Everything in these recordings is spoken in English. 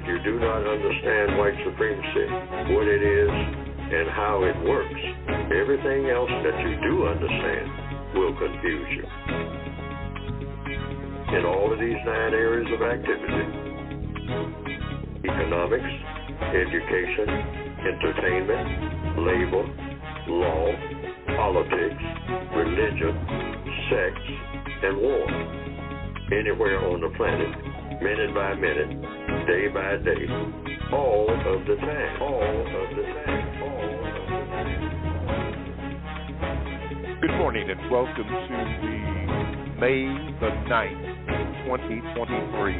you do not understand white supremacy, what it is, and how it works, everything else that you do understand will confuse you. In all of these 9 areas of activity, economics, education, entertainment, labor, law, politics, religion, sex, and war. Anywhere on the planet, minute by minute, day by day, all of the time, all of the time, all of the time. Good morning and welcome to the May the 9th, 2023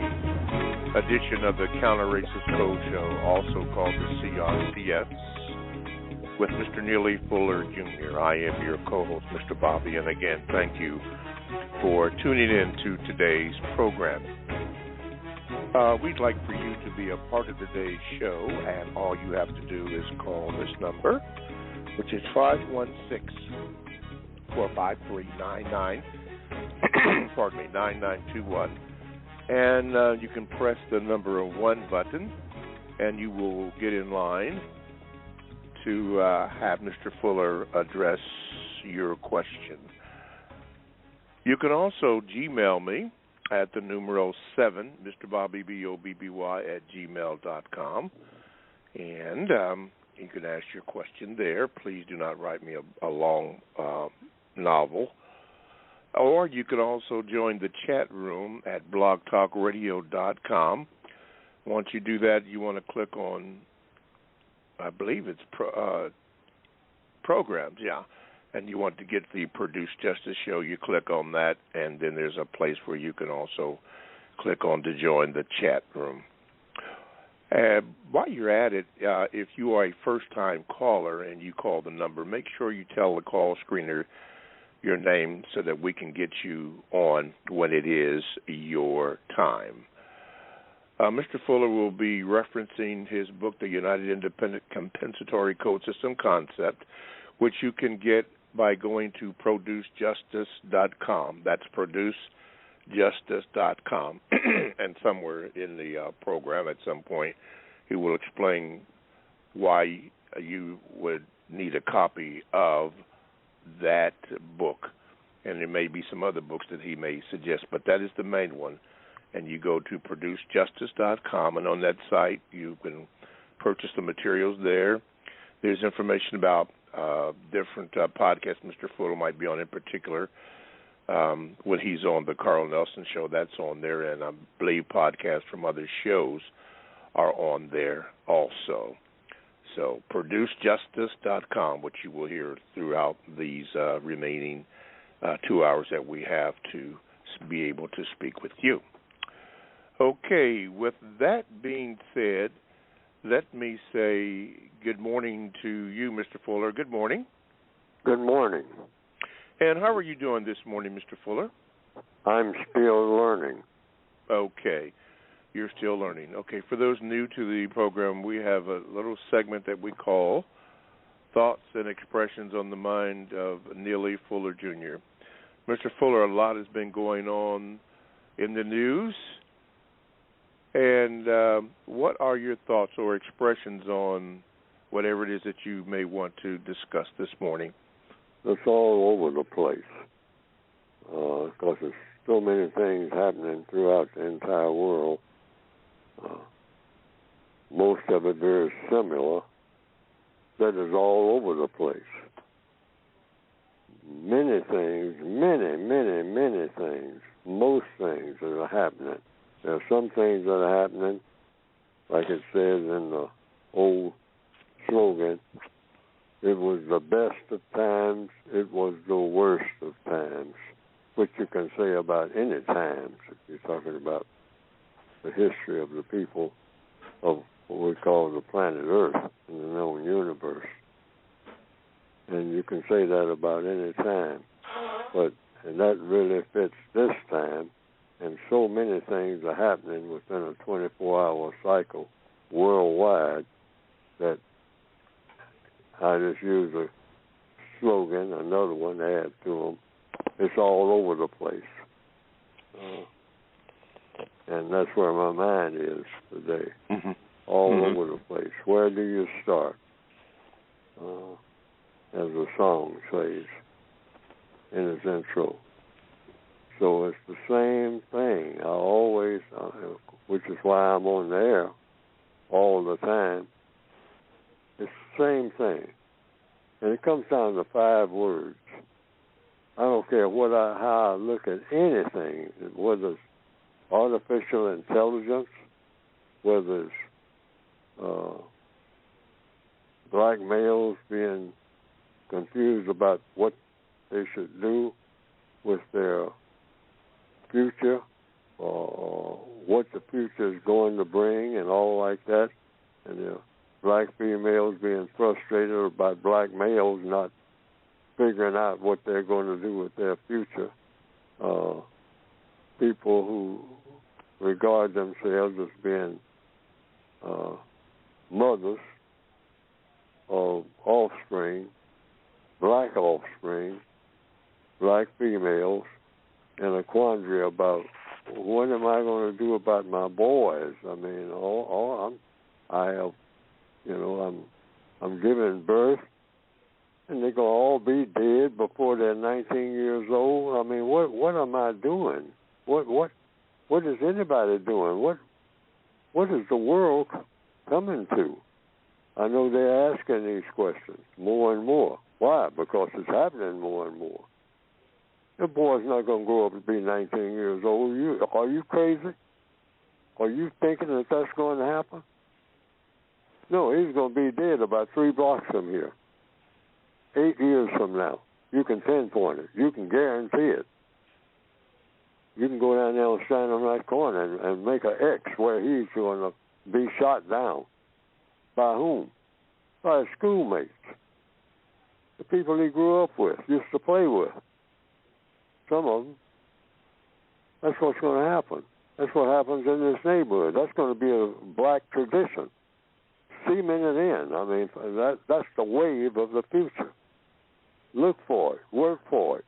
edition of the Counter Racist Code Show, also called the CRCS, with Mr. Neely Fuller Jr. I am your co-host, Mr. Bobby, and again, thank you for tuning in to today's program. We'd like for you to be a part of today's show, and all you have to do is call this number, which is 516-453-99, pardon me, 9921, and you can press the number 1 button, and you will get in line to have Mr. Fuller address your question. You can also Gmail me at the numero 7, Mr. Bobby, B-O-B-B-Y, @gmail.com. And you can ask your question there. Please do not write me a long novel. Or you can also join the chat room at blogtalkradio.com. Once you do that, you want to click on, I believe it's programs, yeah. And you want to get the Produce Justice show, you click on that, and then there's a place where you can also click on to join the chat room. While you're at it, if you are a first-time caller and you call the number, make sure you tell the call screener your name so that we can get you on when it is your time. Mr. Fuller will be referencing his book, The United Independent Compensatory Code System Concept, which you can get by going to producejustice.com. That's producejustice.com. And somewhere in the program at some point, he will explain why you would need a copy of that book. And there may be some other books that he may suggest, but that is the main one. And you go to producejustice.com, and on that site you can purchase the materials there. There's information about different podcasts Mr. Fuller might be on in particular. When he's on the Carl Nelson show, that's on there, and I believe podcasts from other shows are on there also. So producejustice.com, which you will hear throughout these remaining 2 hours that we have to be able to speak with you. Okay, with that being said, let me say good morning to you, Mr. Fuller. Good morning. Good morning. And how are you doing this morning, Mr. Fuller? I'm still learning. Okay, you're still learning. Okay, for those new to the program, we have a little segment that we call Thoughts and Expressions on the Mind of Neely Fuller Jr. Mr. Fuller, a lot has been going on in the news. And what are your thoughts or expressions on whatever it is that you may want to discuss this morning? It's all over the place because there's so many things happening throughout the entire world. Most of it very similar. That is all over the place. Many things, many things, most things that are happening. There are some things that are happening, like it says in the old slogan, it was the best of times, it was the worst of times, which you can say about any times if you're talking about the history of the people of what we call the planet Earth in the known universe. And you can say that about any time. And that really fits this time. And so many things are happening within a 24-hour cycle worldwide that I just use a slogan, another one to add to them. It's all over the place. And and that's where my mind is today, mm-hmm. all mm-hmm. over the place. Where do you start? As the song says in its intro. So it's the same thing. I always, which is why I'm on the air all the time. It's the same thing. And it comes down to 5 words. I don't care how I look at anything, whether it's artificial intelligence, whether it's black males being confused about what they should do with their future or what the future is going to bring and all like that, and the black females being frustrated about black males not figuring out what they're going to do with their future. People who regard themselves as being mothers of offspring, black females, and a quandary about what am I going to do about my boys? I mean, I'm giving birth, and they're going to all be dead before they're 19 years old. I mean, what am I doing? What is anybody doing? What is the world coming to? I know they're asking these questions more and more. Why? Because it's happening more and more. The boy's not going to grow up to be 19 years old. Are you crazy? Are you thinking that that's going to happen? No, he's going to be dead about 3 blocks from here. 8 years from now. You can pinpoint it. You can guarantee it. You can go down there and stand on that corner and make an X where he's going to be shot down. By whom? By his schoolmates. The people he grew up with, used to play with. Some of them. That's what's going to happen. That's what happens in this neighborhood. That's going to be a black tradition. Cement it in. I mean, that's the wave of the future. Look for it. Work for it.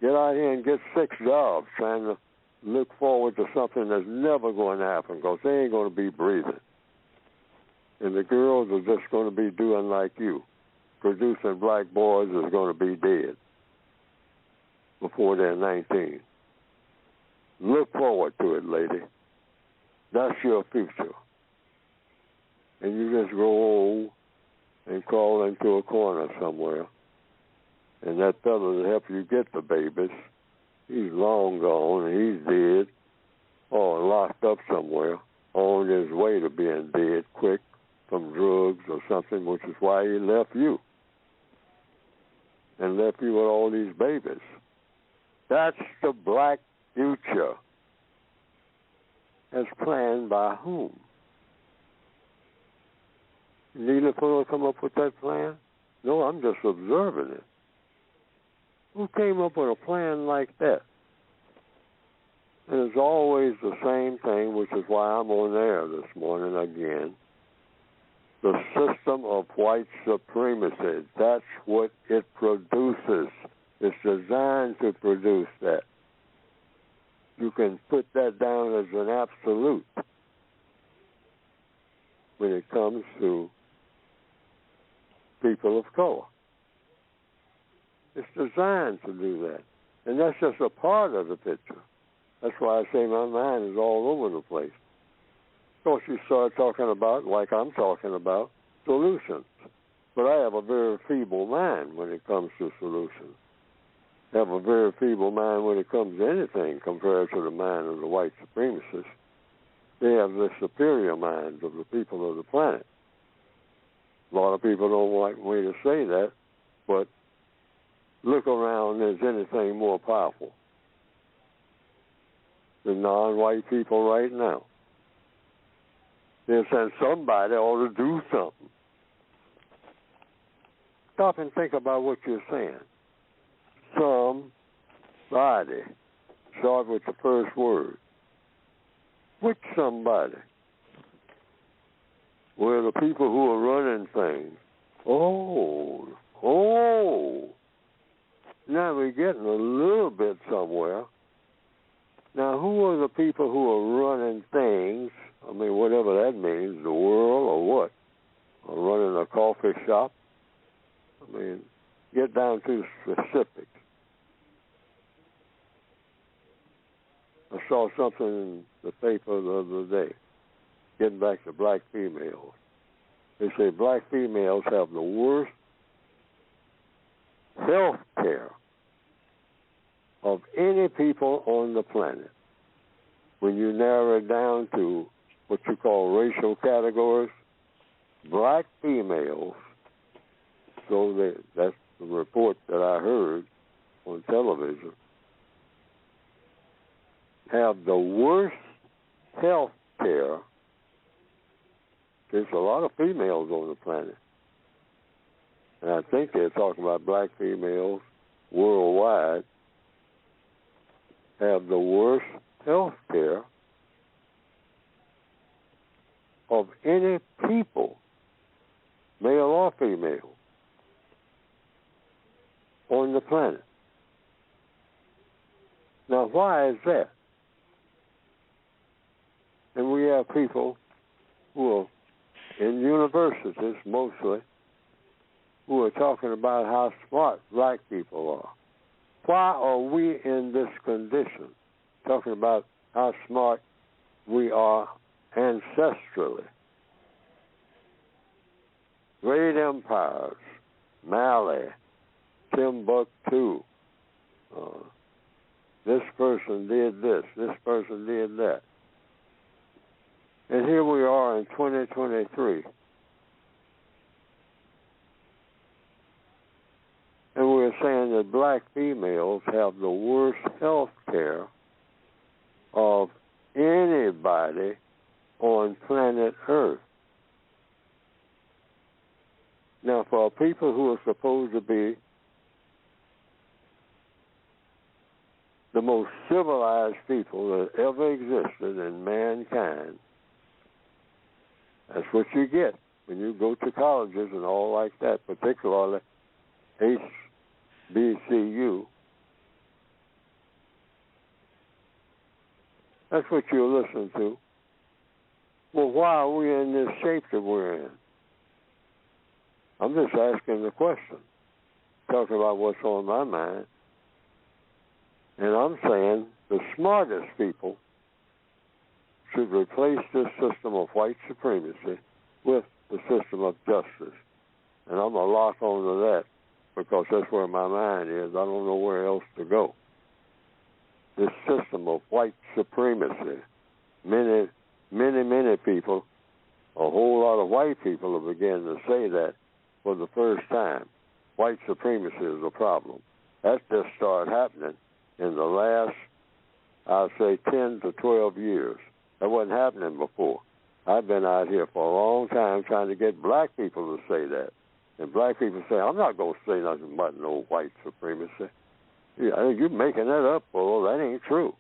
Get out here and get 6 jobs trying to look forward to something that's never going to happen because they ain't going to be breathing. And the girls are just going to be doing like you. Producing black boys is going to be dead before they're 19. Look forward to it, lady. That's your future. And you just grow old and crawl into a corner somewhere. And that fellow to help you get the babies, he's long gone, and he's dead, or locked up somewhere, on his way to being dead quick from drugs or something, which is why he left you. And left you with all these babies. That's the black future. As planned by whom? Neely will come up with that plan? No, I'm just observing it. Who came up with a plan like that? And it's always the same thing, which is why I'm on air this morning again. The system of white supremacy. That's what it produces. It's designed to produce that. You can put that down as an absolute when it comes to people of color. It's designed to do that. And that's just a part of the picture. That's why I say my mind is all over the place. Of course, you start talking about, like I'm talking about, solutions. But I have a very feeble mind when it comes to solutions. I have a very feeble mind when it comes to anything compared to the mind of the white supremacists. They have the superior minds of the people of the planet. A lot of people don't like me to say that, but look around, there's anything more powerful than non-white people right now. They're saying somebody ought to do something. Stop and think about what you're saying. Somebody. Start with the first word. Which somebody? Well, the people who are running things. Oh. Now we're getting a little bit somewhere. Now, who are the people who are running things? I mean, whatever that means, the world or what? Or running a coffee shop? I mean, get down to specifics. I saw something in the paper the other day, getting back to black females. They say black females have the worst health care of any people on the planet. When you narrow it down to what you call racial categories, black females, so that's the report that I heard on television, have the worst health care. There's a lot of females on the planet. And I think they're talking about black females worldwide have the worst health care of any people, male or female, on the planet. Now, why is that? And we have people who are in universities, mostly, who are talking about how smart black people are. Why are we in this condition? Talking about how smart we are ancestrally. Great empires, Mali, Timbuktu. This person did this, this person did that. And here we are in 2023. And we're saying that black females have the worst health care of anybody on planet Earth. Now, for people who are supposed to be the most civilized people that ever existed in mankind, that's what you get when you go to colleges and all like that, particularly HBCU. That's what you listen to. Well, why are we in this shape that we're in? I'm just asking the question, talking about what's on my mind. And I'm saying the smartest people should replace this system of white supremacy with the system of justice. And I'm going to lock on to that because that's where my mind is. I don't know where else to go. This system of white supremacy, many people, a whole lot of white people have begun to say that for the first time. White supremacy is a problem. That just started happening in the last, I'd say, 10 to 12 years. That wasn't happening before. I've been out here for a long time trying to get black people to say that. And black people say, I'm not going to say nothing about no white supremacy. Yeah, you're making that up, well, that ain't true.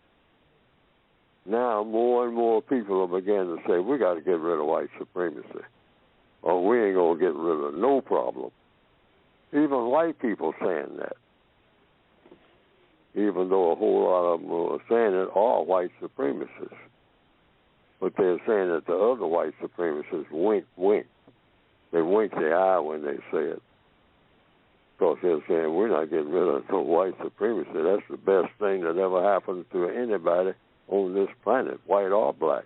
Now more and more people are beginning to say, we got to get rid of white supremacy, or we ain't going to get rid of no problem. Even white people saying that. Even though a whole lot of them are saying it are white supremacists. But they're saying that the other white supremacists wink. They wink the eye when they say it. Because they're saying, we're not getting rid of no white supremacy. That's the best thing that ever happened to anybody on this planet, white or black.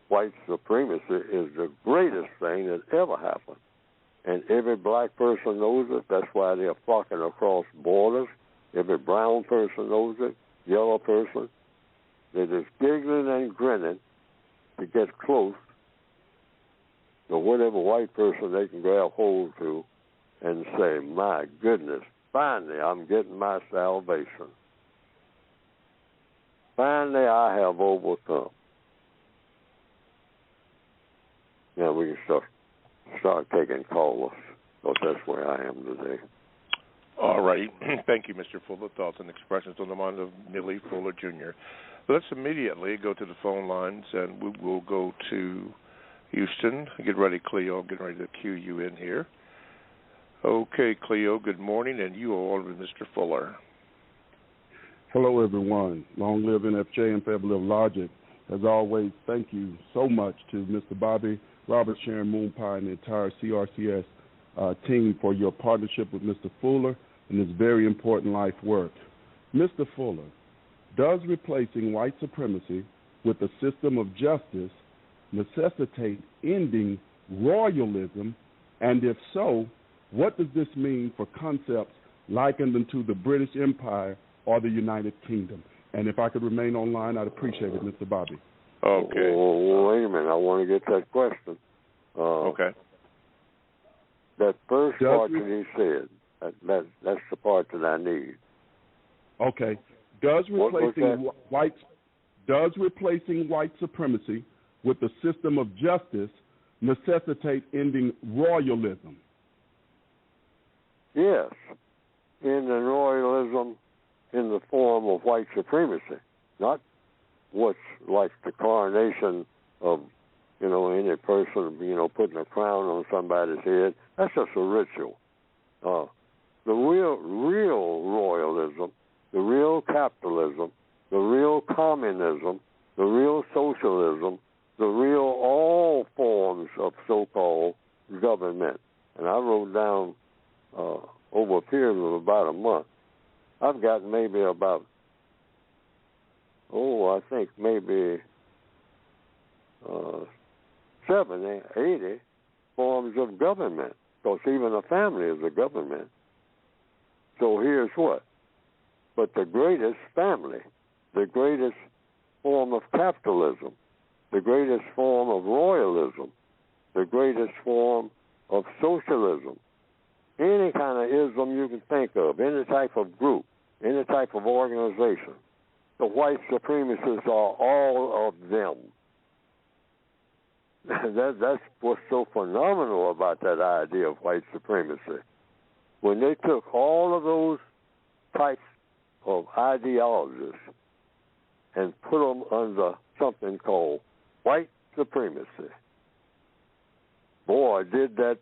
White supremacy is the greatest thing that ever happened. And every black person knows it. That's why they're flocking across borders. Every brown person knows it, yellow person. They're just giggling and grinning to get close to whatever white person they can grab hold to and say, my goodness, finally I'm getting my salvation. Finally I have overcome. Now we can start taking callers, because that's where I am today. All right. Thank you, Mr. Fuller. Thoughts and expressions on the mind of Neely Fuller, Jr. Let's immediately go to the phone lines, and we will go to Houston. Get ready, Cleo. I'm getting ready to cue you in here. Okay, Cleo, good morning, and you are on with Mr. Fuller. Hello, everyone. Long live NFJ and forever live Logic. As always, thank you so much to Mr. Bobby, Robert, Sharon Moon Pie, and the entire CRCS team for your partnership with Mr. Fuller in this very important life work. Mr. Fuller, does replacing white supremacy with a system of justice necessitate ending royalism? And if so, what does this mean for concepts likened unto the British Empire or the United Kingdom? And if I could remain online, I'd appreciate it, Mr. Bobby. Okay. Well, wait a minute. I want to get that question. Okay. That first part that he said, that's the part that I need. Okay. Does replacing white supremacy with the system of justice necessitate ending royalism? Yes. Ending royalism in the form of white supremacy, not what's like the coronation of, any person, putting a crown on somebody's head. That's just a ritual. The real royalism, the real capitalism, the real communism, the real socialism, the real all forms of so-called government. And I wrote down over a period of about a month, I've got maybe about, I think maybe 70, 80 forms of government, because even a family is a government. So here's what. But the greatest family, the greatest form of capitalism, the greatest form of royalism, the greatest form of socialism, any kind of ism you can think of, any type of group, any type of organization, the white supremacists are all of them. That's what's so phenomenal about that idea of white supremacy. When they took all of those types of ideologies and put them under something called white supremacy, boy, did that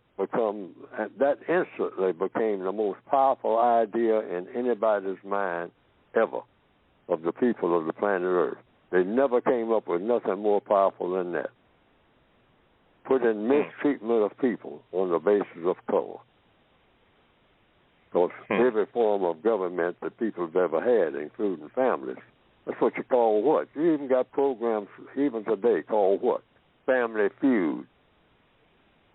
instantly became the most powerful idea in anybody's mind ever of the people of the planet Earth. They never came up with nothing more powerful than that. Putting mistreatment of people on the basis of color. Because every form of government that people have ever had, including families, that's what you call what? You even got programs, even today, called what? Family Feud.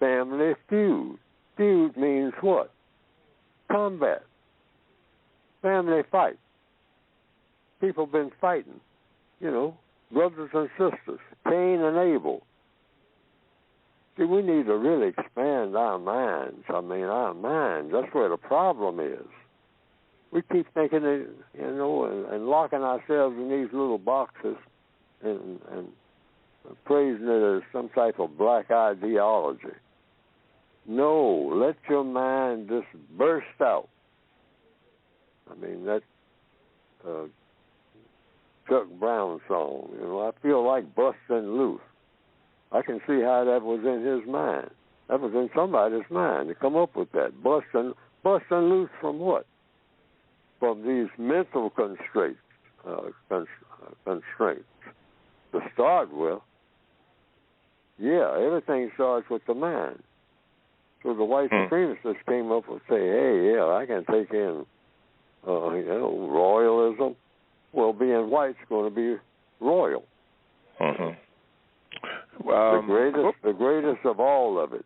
Family Feud. Feud means what? Combat. Family fight. People been fighting, brothers and sisters, Cain and Abel. See, we need to really expand our minds. Our minds, that's where the problem is. We keep thinking it, and locking ourselves in these little boxes and praising it as some type of black ideology. No, let your mind just burst out. That Chuck Brown song, I feel like busting loose. I can see how that was in his mind. That was in somebody's mind to come up with that. Busting loose from what? From these mental constraints. To start with, everything starts with the mind. So the white supremacists came up and say, hey, I can take in, royalism. Well, being white's going to be royal. Mm-hmm. The greatest of all of it.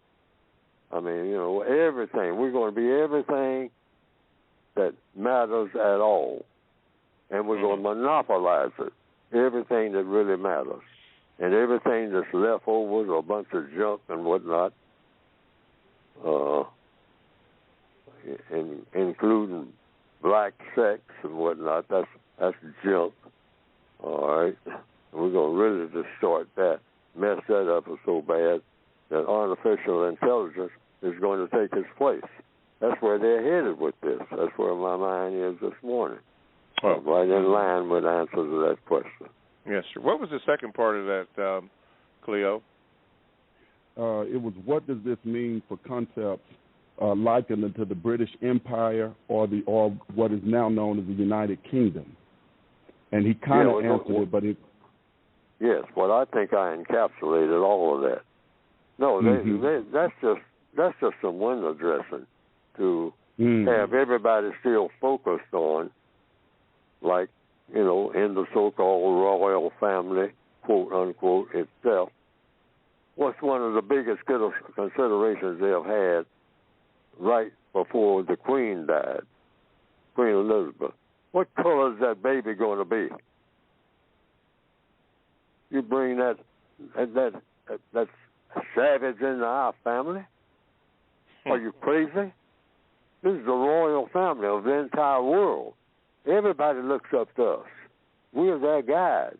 Everything. We're going to be everything that matters at all. And we're going to monopolize it. Everything that really matters. And everything that's left over is a bunch of junk and whatnot, including black sex and whatnot. That's junk. All right? We're going to really distort that, mess that up so bad that artificial intelligence is going to take its place. That's where they're headed with this. That's where my mind is this morning. Right in line with the answer to that question. Yes, sir. What was the second part of that, Cleo? It was, what does this mean for concepts likened to the British Empire or what is now known as the United Kingdom? And he kind of answered it, but it... Yes, well, I think I encapsulated all of that. No, that's just some window dressing to have everybody still focused on, like, you know, in the so-called royal family, quote unquote, itself. What's one of the biggest considerations they've had right before the Queen died, Queen Elizabeth? What color is that baby going to be? You bring that savage into our family? Are you crazy? This is the royal family of the entire world. Everybody looks up to us. We're their guide.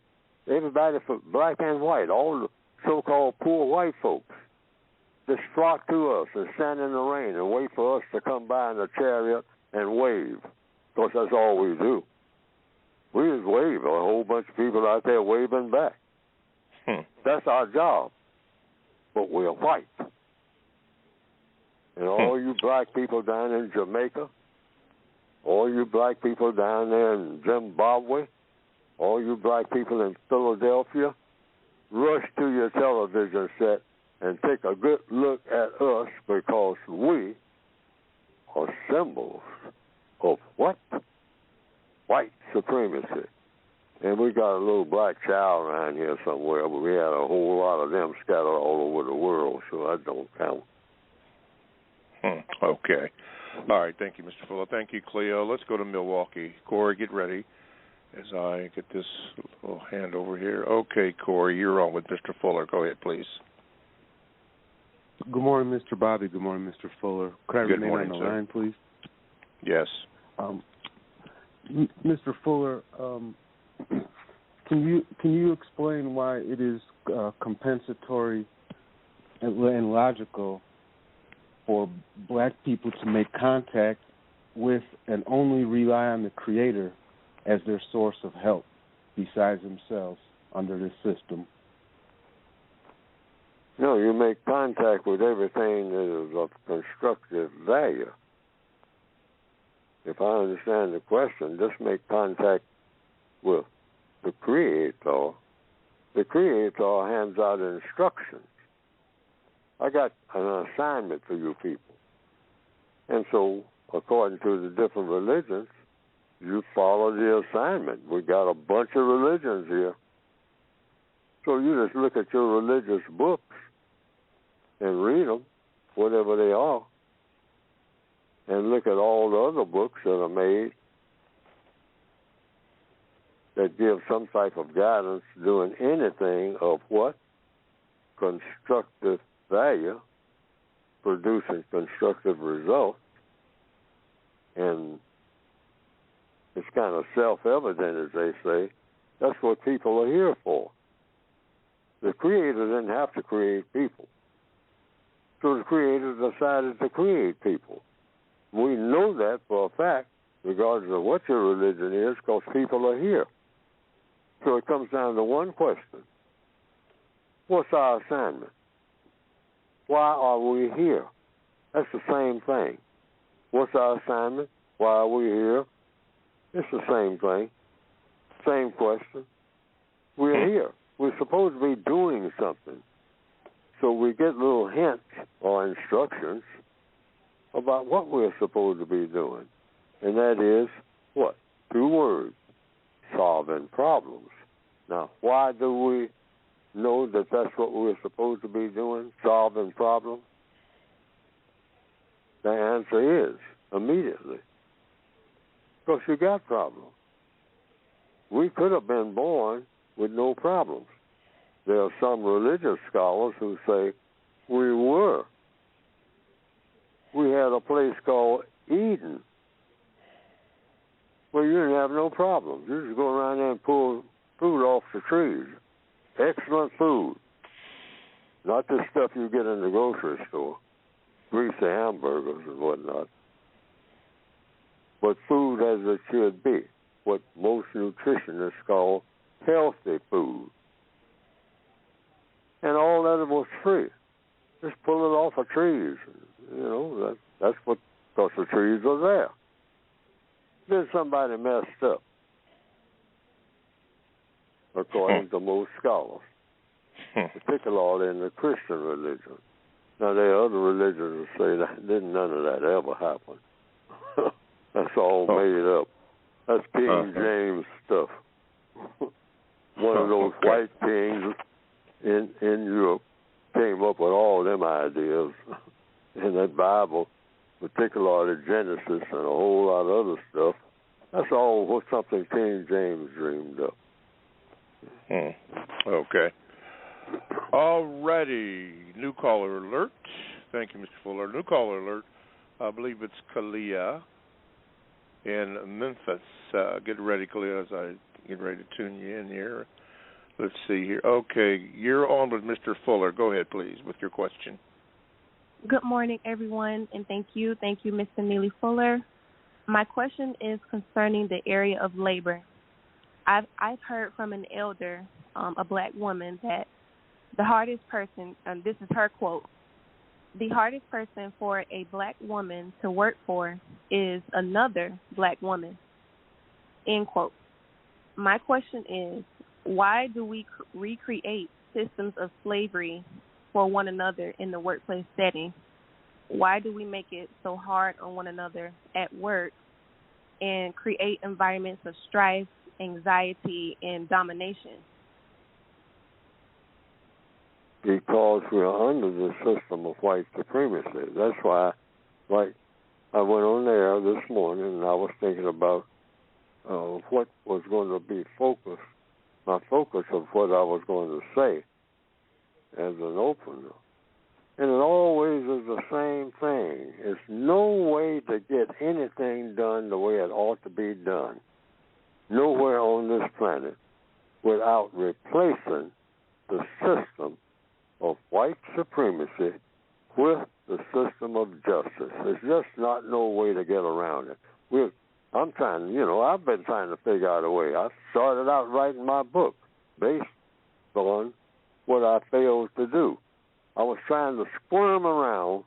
Everybody, from black and white, all the so-called poor white folks, just flock to us and stand in the rain and wait for us to come by in a chariot and wave, because that's all we do. We just wave. A whole bunch of people out there waving back. That's our job. But we're white. And all you black people down in Jamaica, all you black people down there in Zimbabwe, all you black people in Philadelphia, rush to your television set and take a good look at us, because we are symbols of what? White supremacy. And we got a little black child around here somewhere, but we had a whole lot of them scattered all over the world, so that don't count. Okay. All right. Thank you, Mr. Fuller. Thank you, Cleo. Let's go to Milwaukee. Corey, get ready as I get this little hand over here. Okay, Corey, you're on with Mr. Fuller. Go ahead, please. Good morning, Mr. Bobby. Good morning, Mr. Fuller. Could I remain on the line, please? Yes. Mr. Fuller, can you explain why it is compensatory and logical for black people to make contact with and only rely on the Creator as their source of help besides themselves under this system? No, you make contact with everything that is of constructive value. If I understand the question, just make contact with the Creator. The Creator hands out instructions. I got an assignment for you people. And so, according to the different religions, you follow the assignment. We got a bunch of religions here. So you just look at your religious books and read them, whatever they are, and look at all the other books that are made that give some type of guidance doing anything of what? Constructive value, producing constructive results. And it's kind of self-evident, as they say. That's what people are here for. The Creator didn't have to create people. So the Creator decided to create people. We know that for a fact, regardless of what your religion is, because people are here. So it comes down to one question. What's our assignment? Why are we here? That's the same thing. What's our assignment? Why are we here? It's the same thing. Same question. We're here. We're supposed to be doing something. So we get little hints or instructions about what we're supposed to be doing. And that is, what? 2 words. Solving problems. Now, why do we know that that's what we're supposed to be doing? Solving problems? The answer is, immediately. Because you got problems. We could have been born with no problems. There are some religious scholars who say we were. We had a place called Eden where you didn't have no problems. You just go around there and pull food off the trees. Excellent food. Not the stuff you get in the grocery store. Greasy hamburgers and whatnot. But food as it should be. What most nutritionists call healthy food. And all that was free. Just pull it off of trees. You know, that's what, because the trees are there. Then somebody messed up. according to most scholars, particularly in the Christian religion. Now, there are other religions that say that none of that ever happened. That's all made up. That's King James stuff. One of those white kings in Europe came up with all them ideas in that Bible, particularly Genesis and a whole lot of other stuff. That's all something King James dreamed up. Okay. All righty. New caller alert. Thank you, Mr. Fuller. New caller alert. I believe it's Kalia in Memphis. Get ready, Kalia, as I get ready to tune you in here. Let's see here. Okay, you're on with Mr. Fuller. Go ahead, please, with your question. Good morning, everyone, and thank you. Thank you, Mr. Neely Fuller. My question is concerning the area of labor. I've heard from an elder, a black woman, that the hardest person, and this is her quote, the hardest person for a black woman to work for is another black woman, end quote. My question is, why do we recreate systems of slavery for one another in the workplace setting? Why do we make it so hard on one another at work and create environments of strife, anxiety, and domination? Because we are under the system of white supremacy. That's why, like, I went on there this morning and I was thinking about what was going to be my focus of what I was going to say as an opener. And it always is the same thing. There's no way to get anything done the way it ought to be done, nowhere on this planet, without replacing the system of white supremacy with the system of justice. There's just not no way to get around it. I've been trying to figure out a way. I started out writing my book based on what I failed to do. I was trying to squirm around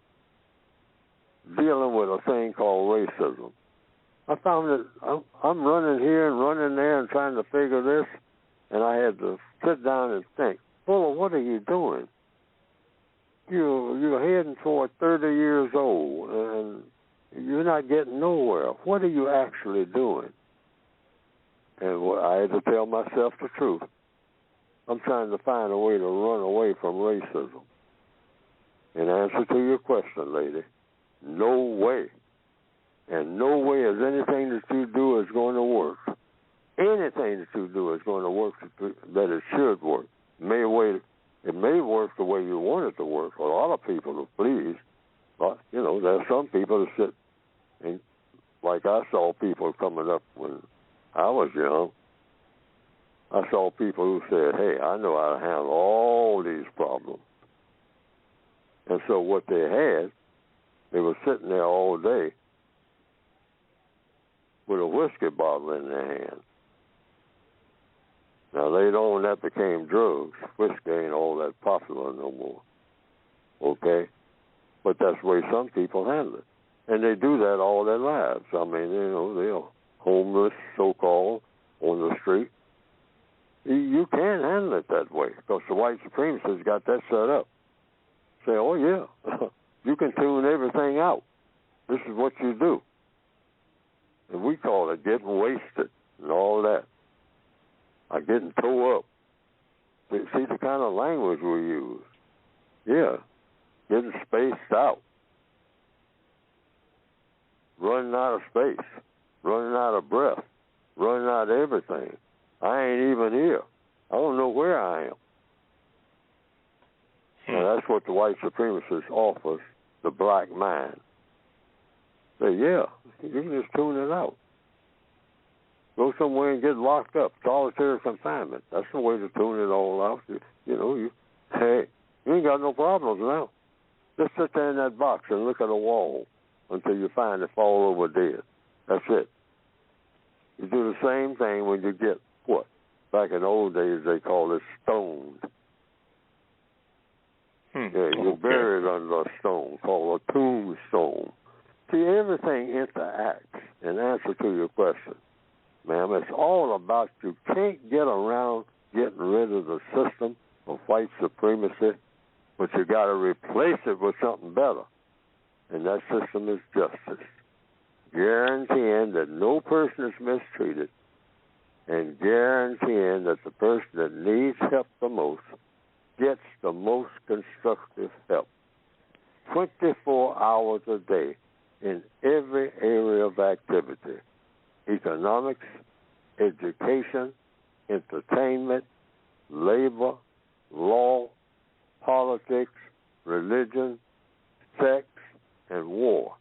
dealing with a thing called racism. I found that I'm running here and running there and trying to figure this, and I had to sit down and think, Fuller, what are you doing? You're heading toward 30 years old, and you're not getting nowhere. What are you actually doing? And I had to tell myself the truth. I'm trying to find a way to run away from racism. In answer to your question, lady, no way. And no way is anything that you do is going to work. Anything that you do is going to work that it should work. It may work the way you want it to work. A lot of people are pleased. But, there are some people that sit and, like I saw people coming up when I was young. I saw people who said, hey, I know how to handle all these problems. And so what they had, they were sitting there all day with a whiskey bottle in their hand. Now, later on, that became drugs. Whiskey ain't all that popular no more. Okay? But that's the way some people handle it. And they do that all their lives. I mean, they're homeless, so-called, on the street. You can't handle it that way because the white supremacists got that set up. Say, oh, yeah, you can tune everything out. This is what you do. And we call it getting wasted and all that. Getting tore up. See the kind of language we use. Yeah, getting spaced out. Running out of space. Running out of breath. Running out of everything. I ain't even here. I don't know where I am. Now, that's what the white supremacist offers the black mind. Say, yeah, you can just tune it out. Go somewhere and get locked up. Solitary confinement. That's the way to tune it all out. You ain't got no problems now. Just sit there in that box and look at a wall until you find it fall over dead. That's it. You do the same thing when you get what? Back in the old days, they called it stoned. Yeah, you're buried under a stone called a tombstone. See, everything interacts. In answer to your question, ma'am, it's all about you can't get around getting rid of the system of white supremacy, but you got to replace it with something better. And that system is justice, guaranteeing that no person is mistreated and guaranteeing that the person that needs help the most gets the most constructive help. 24 hours a day in every area of activity: economics, education, entertainment, labor, law, politics, religion, sex, and war.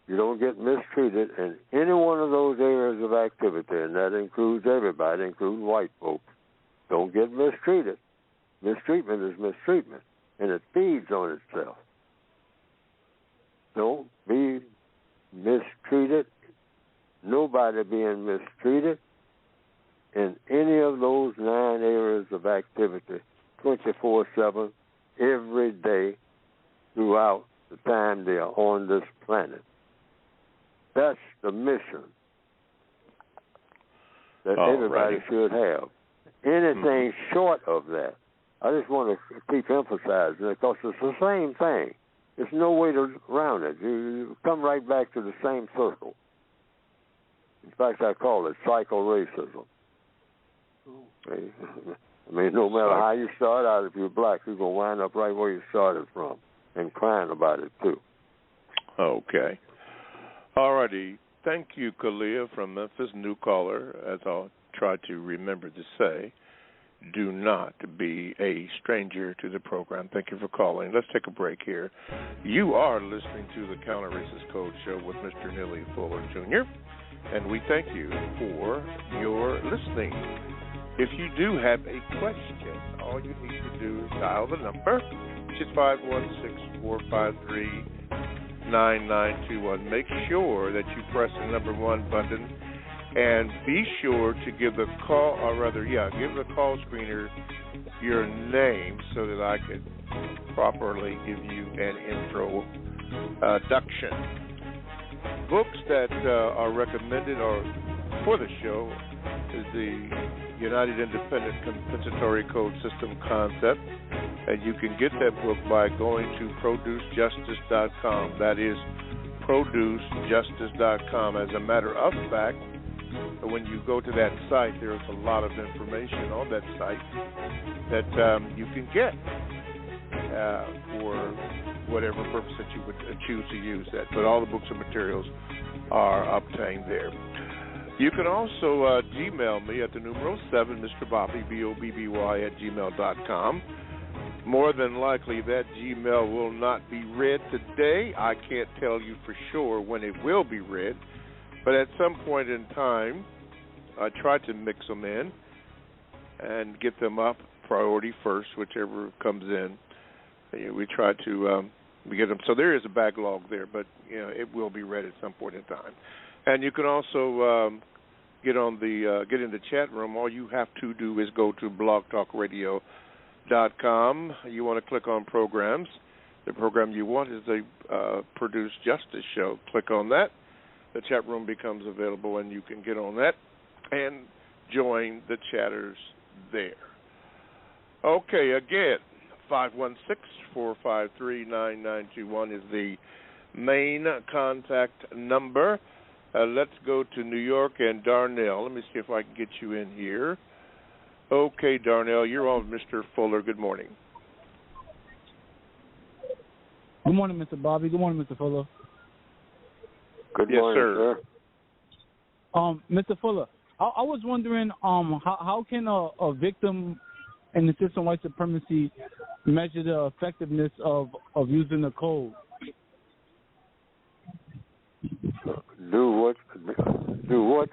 You don't get mistreated in any one of those areas of activity, and that includes everybody, including white folks. Don't get mistreated. Mistreatment is mistreatment, and it feeds on itself. Don't be mistreated. Nobody being mistreated in any of those 9 areas of activity 24/7, every day, throughout the time they are on this planet. That's the mission that everybody should have. Anything short of that, I just want to keep emphasizing it, because it's the same thing. There's no way around it. You come right back to the same circle. In fact, I call it psycho racism. I mean, no matter how you start out, if you're black, you're going to wind up right where you started from, and crying about it, too. Okay. All righty. Thank you, Kalia from Memphis, new caller. As I'll try to remember to say, do not be a stranger to the program. Thank you for calling. Let's take a break here. You are listening to the Counter Racist Code Show with Mr. Neely Fuller, Jr., and we thank you for your listening. If you do have a question, all you need to do is dial the number, which is 516-453-9921. Make sure that you press the number 1 button, and be sure to give the call, or rather, give the call screener your name so that I can properly give you an introduction. Books that are recommended or for the show is the United Independent Compensatory Code System Concept, and you can get that book by going to producejustice.com. That is producejustice.com. As a matter of fact, when you go to that site, there's a lot of information on that site that you can get for whatever purpose that you would choose to use that. But all the books and materials are obtained there. You can also Gmail me at the numero 7, Mr. Bobby, BOBBY, @gmail.com. More than likely, that Gmail will not be read today. I can't tell you for sure when it will be read, but at some point in time, I try to mix them in and get them up priority first, whichever comes in. We try to get them. So there is a backlog there, but it will be read at some point in time. And you can also get in the chat room. All you have to do is go to blogtalkradio.com. You want to click on programs. The program you want is a Produce Justice show. Click on that. The chat room becomes available, and you can get on that and join the chatters there. Okay, again, 516-453-9921 is the main contact number. Let's go to New York and Darnell. Let me see if I can get you in here. Okay, Darnell, you're on with Mr. Fuller. Good morning. Good morning, Mr. Bobby. Good morning, Mr. Fuller. Good morning, sir. Mr. Fuller, I was wondering, how can a victim in the system of white supremacy measure the effectiveness of using the code? Do what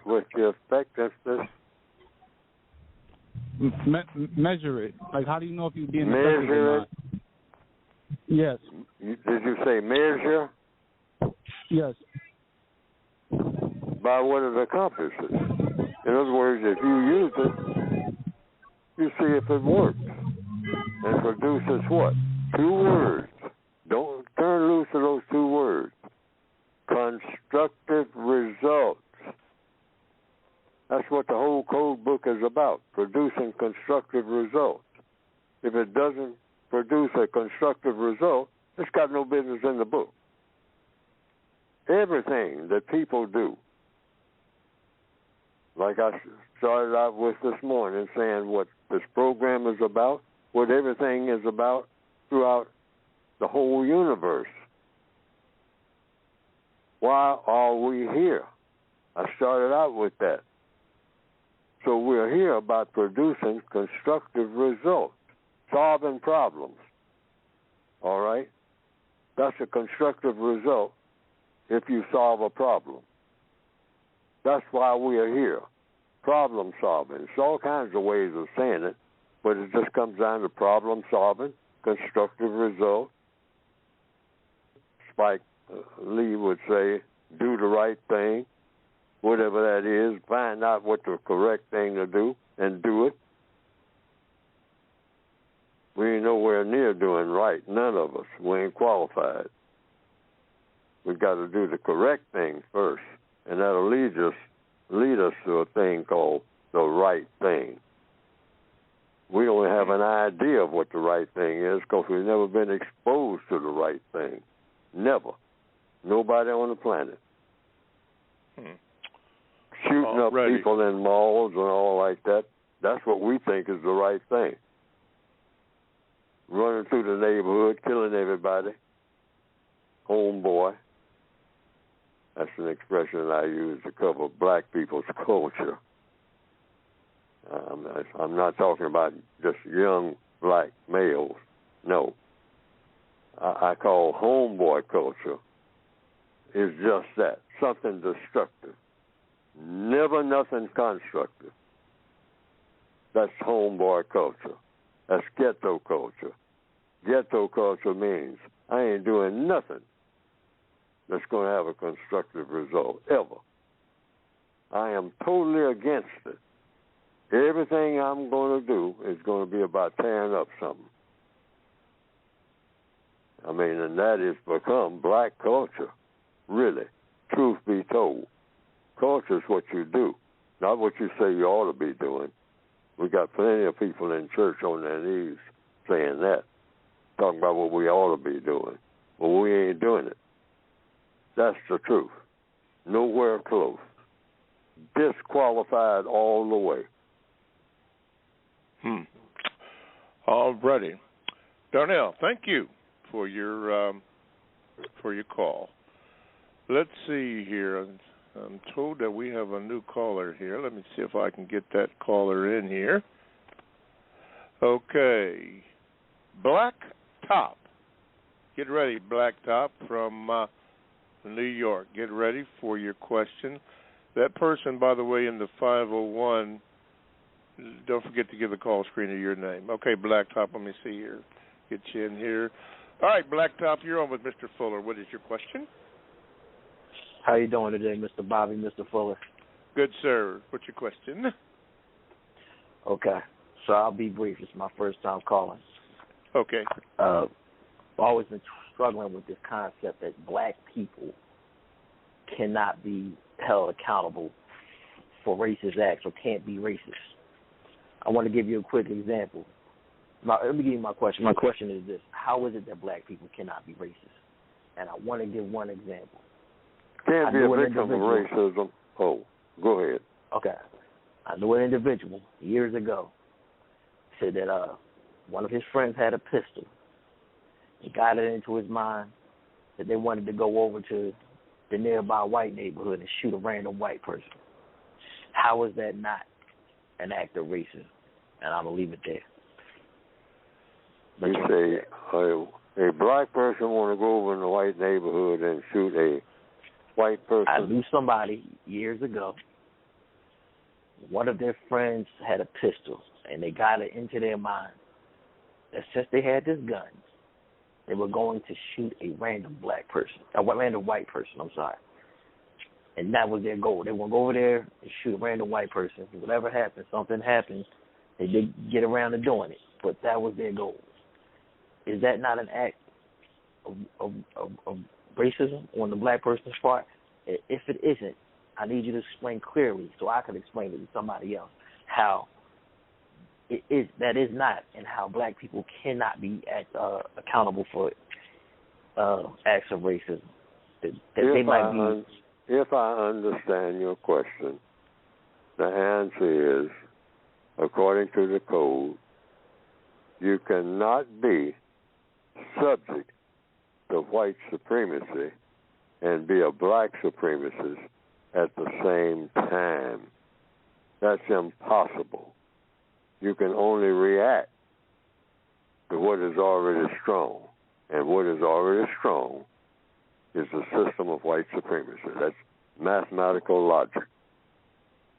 with the effectiveness? Measure it. Like, how do you know if you're being effective or not? Yes. Did you say measure? Yes. By what it accomplishes. In other words, if you use it, you see if it works. And produces what? 2 words. Don't turn loose of those 2 words. Constructive results. That's That's what the whole code book is about, producing constructive results. If it doesn't produce a constructive result, it's got no business in the book. Everything that people do, like I started out with this morning, saying what this program is about, what everything is about throughout the whole universe. Why are we here? I started out with that. So we're here about producing constructive results, solving problems. All right? That's a constructive result if you solve a problem. That's why we are here, problem solving. It's all kinds of ways of saying it, but it just comes down to problem solving, constructive result. Spike Lee would say, do the right thing, whatever that is, find out what the correct thing to do and do it. We ain't nowhere near doing right, none of us. We ain't qualified. We've got to do the correct thing first, and that'll lead us to a thing called the right thing. We only have an idea of what the right thing is because we've never been exposed to the right thing. Never. Nobody on the planet. Shooting up people in malls and all like that, that's what we think is the right thing. Running through the neighborhood, killing everybody. Homeboy. That's an expression I use to cover black people's culture. I'm not talking about just young black males. No. I call homeboy culture is just that, something destructive. Never nothing constructive. That's homeboy culture. That's ghetto culture. Ghetto culture means I ain't doing nothing that's going to have a constructive result, ever. I am totally against it. Everything I'm going to do is going to be about tearing up something. I mean, and that has become black culture, really, truth be told. Culture is what you do, not what you say you ought to be doing. We got plenty of people in church on their knees saying that, talking about what we ought to be doing. But we ain't doing it. That's the truth. Nowhere close. Disqualified all the way. All righty. Darnell, thank you for your call. Let's see here. I'm told that we have a new caller here. Let me see if I can get that caller in here. Okay. Black Top. Get ready, Black Top from New York. Get ready for your question. That person, by the way, in the 501, don't forget to give the call screener your name. Okay, Black Top, let me see here. Get you in here. All right, Black Top, you're on with Mr. Fuller. What is your question? How you doing today, Mr. Bobby, Mr. Fuller? Good, sir. What's your question? Okay, so I'll be brief. It's my first time calling. Okay. I've always been struggling with this concept that black people cannot be held accountable for racist acts or can't be racist. I want to give you a quick example. Let me give you my question. My question is this. How is it that black people cannot be racist? And I want to give one example. Can't be a victim of racism. Oh, go ahead. Okay. I knew an individual years ago said that one of his friends had a pistol. He got it into his mind that they wanted to go over to the nearby white neighborhood and shoot a random white person. How is that not an act of racism? And I'm going to leave it there. You say a black person want to go over in the white neighborhood and shoot a white person? I knew somebody years ago. One of their friends had a pistol, and they got it into their mind that since they had this gun, they were going to shoot a random white person. I'm sorry. And that was their goal. They want to go over there and shoot a random white person. Whatever happens, something happens, they did get around to doing it. But that was their goal. Is that not an act of racism on the black person's part? If it isn't, I need you to explain clearly so I can explain it to somebody else how that is not, and how black people cannot be accountable for acts of racism. If I understand your question, the answer is, according to the code, you cannot be subject to white supremacy and be a black supremacist at the same time. That's impossible. You can only react to what is already strong. And what is already strong is the system of white supremacy. That's mathematical logic.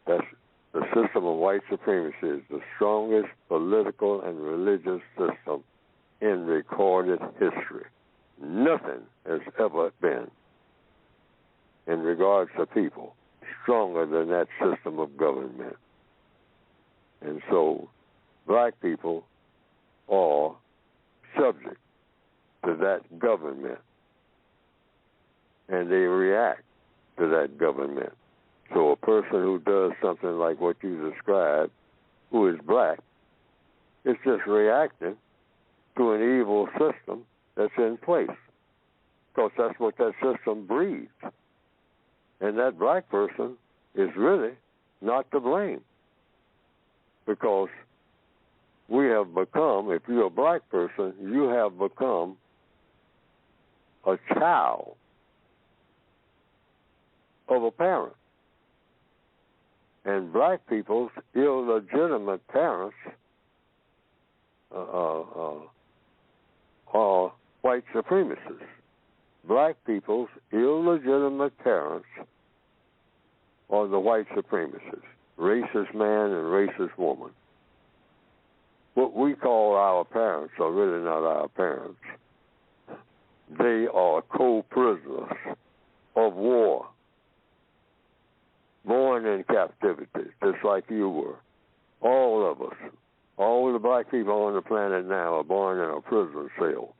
That's the system of white supremacy is the strongest political and religious system in recorded history. Nothing has ever been, in regards to people, stronger than that system of government. And so black people are subject to that government, and they react to that government. So a person who does something like what you described, who is black, is just reacting to an evil system that's in place, because that's what that system breeds. And that black person is really not to blame, because we have become, if you're a black person, you have become a child of a parent. And black people's illegitimate parents are white supremacists. Black people's illegitimate parents are the white supremacists, racist man and racist woman. What we call our parents are really not our parents. They are co-prisoners of war, born in captivity, just like you were. All of us, all the black people on the planet now are born in a prison cell.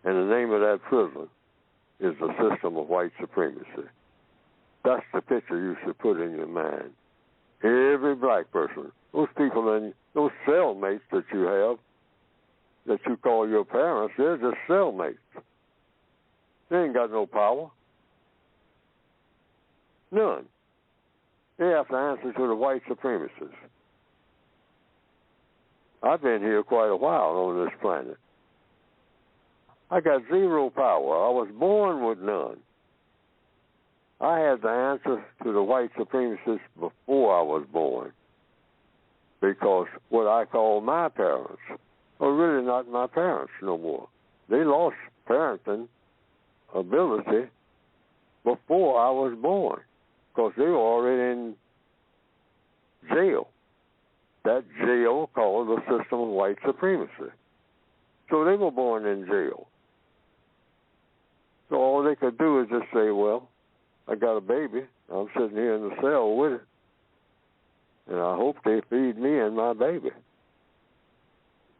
And the name of that prison is the system of white supremacy. That's the picture you should put in your mind. Every black person, those people in those cellmates that you have, that you call your parents, they're just cellmates. They ain't got no power. None. They have to answer to the white supremacists. I've been here quite a while on this planet. I got zero power. I was born with none. I had the answer to the white supremacists before I was born, because what I call my parents are really not my parents no more. They lost parenting ability before I was born, because they were already in jail. That jail called the system of white supremacy. So they were born in jail. So all they could do is just say, well, I got a baby. I'm sitting here in the cell with it, and I hope they feed me and my baby.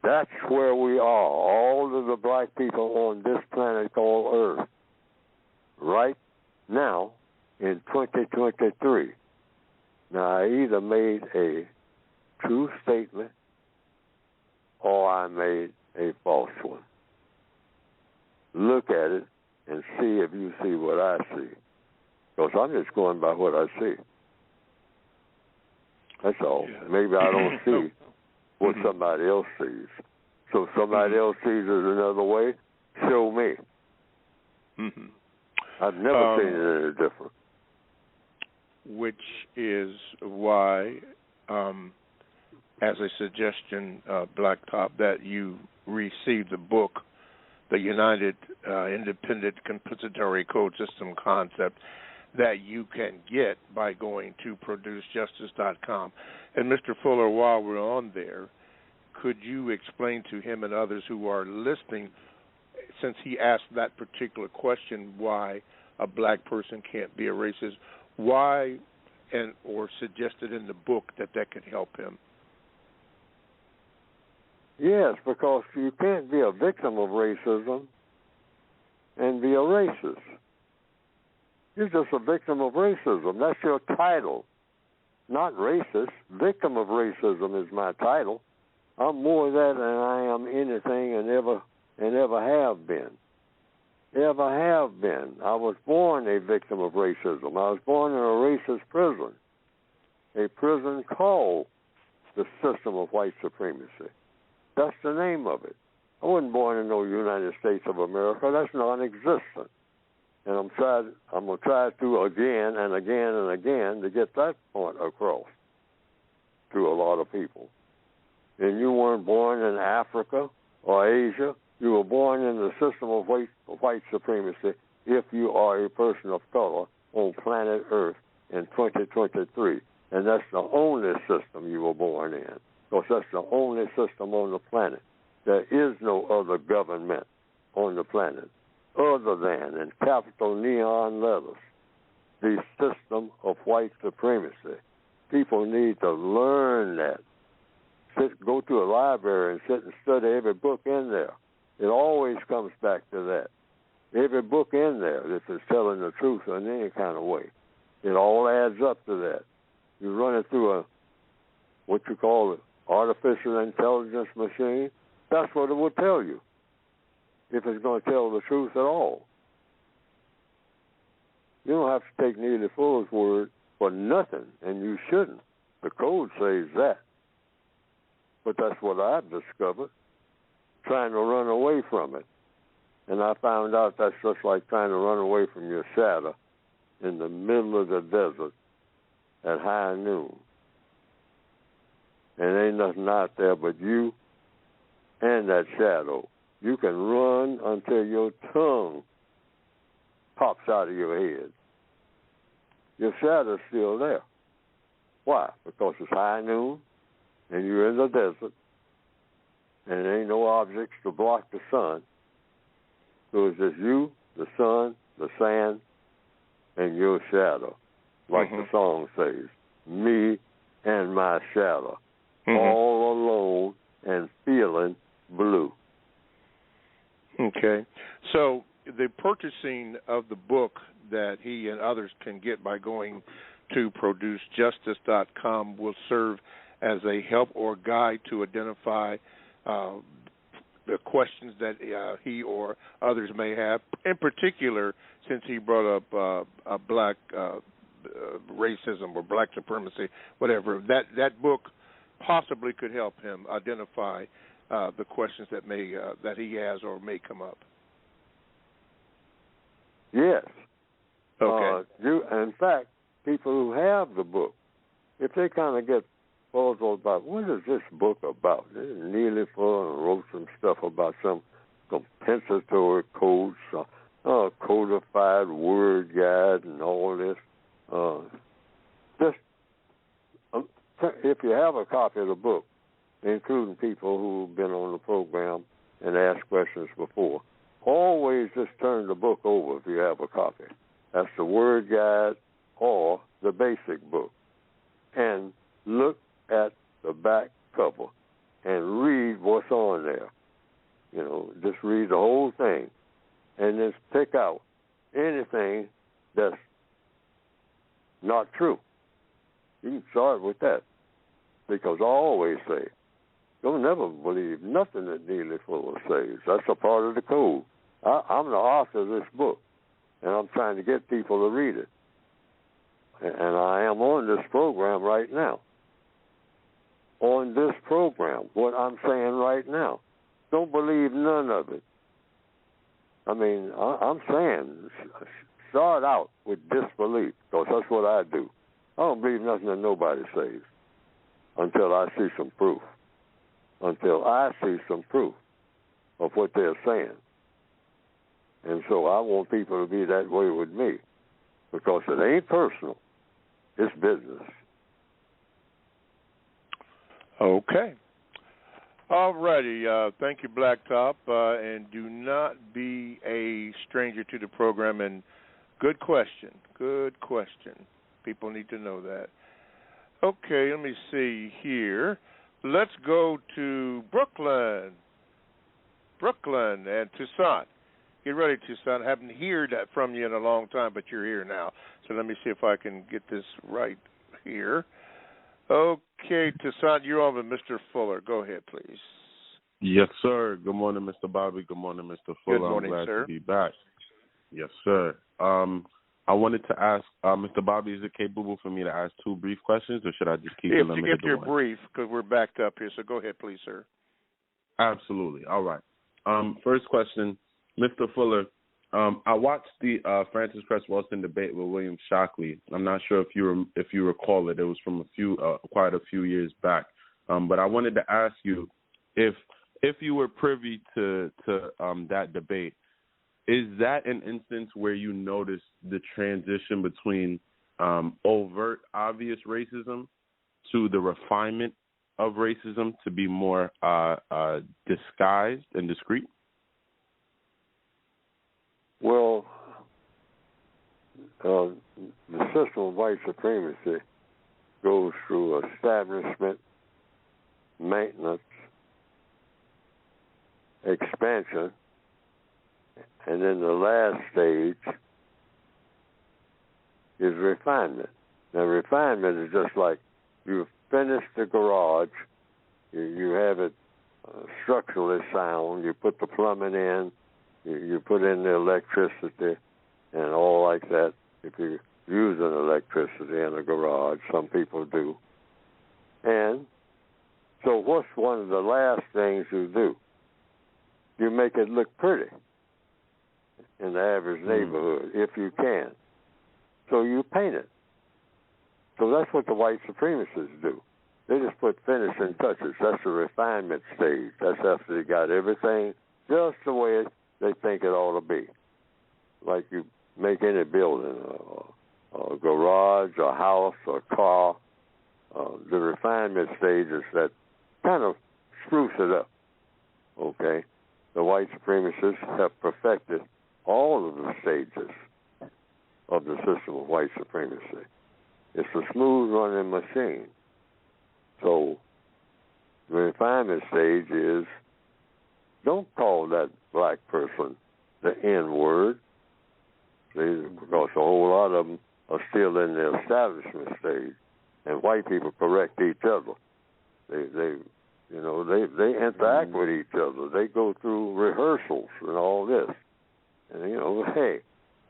That's where we are, all of the black people on this planet called Earth, right now in 2023. Now, I either made a true statement or I made a false one. Look at it and see if you see what I see, because I'm just going by what I see. That's all. Yeah. Maybe I don't see what somebody else sees. So if somebody else sees it another way, show me. I've never seen it any different. Which is why, as a suggestion, Blacktop, that you received the book, The United Independent Compensatory Code System Concept, that you can get by going to producejustice.com. And Mr. Fuller, while we're on there, could you explain to him and others who are listening, since he asked that particular question, why a black person can't be a racist, why or suggested in the book that could help him? Yes, because you can't be a victim of racism and be a racist. You're just a victim of racism. That's your title. Not racist. Victim of racism is my title. I'm more that than I am anything and ever have been. Ever have been. I was born a victim of racism. I was born in a racist prison. A prison called the system of white supremacy. That's the name of it. I wasn't born in no United States of America. That's non-existent. And I'm going to try to again and again and again to get that point across to a lot of people. And you weren't born in Africa or Asia. You were born in the system of white supremacy if you are a person of color on planet Earth in 2023. And that's the only system you were born in, because that's the only system on the planet. There is no other government on the planet other than, in capital neon letters, the system of white supremacy. People need to learn that. Go to a library and sit and study every book in there. It always comes back to that. Every book in there, if it's telling the truth in any kind of way, it all adds up to that. You run it through what you call an artificial intelligence machine, that's what it will tell you, if it's going to tell the truth at all. You don't have to take Neely Fuller's word for nothing, and you shouldn't. The code says that. But that's what I've discovered, trying to run away from it. And I found out that's just like trying to run away from your shadow in the middle of the desert at high noon. And ain't nothing out there but you and that shadow. You can run until your tongue pops out of your head. Your shadow's still there. Why? Because it's high noon, and you're in the desert, and there ain't no objects to block the sun. So it's just you, the sun, the sand, and your shadow. Like the song says, me and my shadow, all alone and feeling blue. Okay. So the purchasing of the book that he and others can get by going to producejustice.com will serve as a help or guide to identify the questions that he or others may have, in particular, since he brought up black racism or black supremacy, whatever. That book possibly could help him identify the questions that he has or may come up. Yes. Okay. In fact, people who have the book, if they kind of get puzzled about what is this book about, Neely Fuller wrote some stuff about some compensatory codes, codified word guide, and all this. If you have a copy of the book, including people who've been on the program and asked questions before, always just turn the book over if you have a copy. That's the word guide or the basic book. And look at the back cover and read what's on there. You know, just read the whole thing and just pick out anything that's not true. You can start with that, because I always say, don't never believe nothing that Neely Fuller says. That's a part of the code. I'm the author of this book, and I'm trying to get people to read it. And I am on this program right now. On this program, what I'm saying right now, don't believe none of it. I mean, I'm saying start out with disbelief, because that's what I do. I don't believe nothing that nobody says until I see some proof. Until I see some proof of what they're saying. And so I want people to be that way with me, because it ain't personal. It's business. Okay. All righty. Thank you, Blacktop. And do not be a stranger to the program. And good question. Good question. People need to know that. Okay, let me see here. Let's go to Brooklyn and Toussaint. Get ready, Toussaint. I haven't heard that from you in a long time, but you're here now. So let me see if I can get this right here. Okay, Toussaint, you're on with Mr. Fuller. Go ahead, please. Yes, sir. Good morning, Mr. Bobby. Good morning, Mr. Fuller. Good morning, I'm glad sir. to be back. Yes, sir. I wanted to ask, Mr. Bobby, is it capable for me to ask 2 brief questions, or should I just keep it limited to one? If you're brief, because we're backed up here, so go ahead, please, sir. Absolutely. All right. First question, Mr. Fuller. I watched the Francis Cress Welsing debate with William Shockley. I'm not sure if you recall it. It was from quite a few years back. But I wanted to ask you if you were privy to that debate. Is that an instance where you noticed the transition between overt, obvious racism to the refinement of racism to be more disguised and discreet? Well, the system of white supremacy goes through establishment, maintenance, expansion, and then the last stage is refinement. Now, refinement is just like you finish the garage, you have it structurally sound, you put the plumbing in, you put in the electricity and all like that. If you're using electricity in a garage, some people do. And so what's one of the last things you do? You make it look pretty in the average neighborhood, if you can. So you paint it. So that's what the white supremacists do. They just put finishing touches. That's the refinement stage. That's after they got everything just the way they think it ought to be. Like you make any building, a garage, a house, a car. The refinement stage is that kind of spruce it up. Okay? The white supremacists have perfected all of the stages of the system of white supremacy. It's a smooth running machine. So the refinement stage is, don't call that black person the N-word, because a whole lot of them are still in the establishment stage, and white people correct each other. They interact with each other. They go through rehearsals and all this. And hey,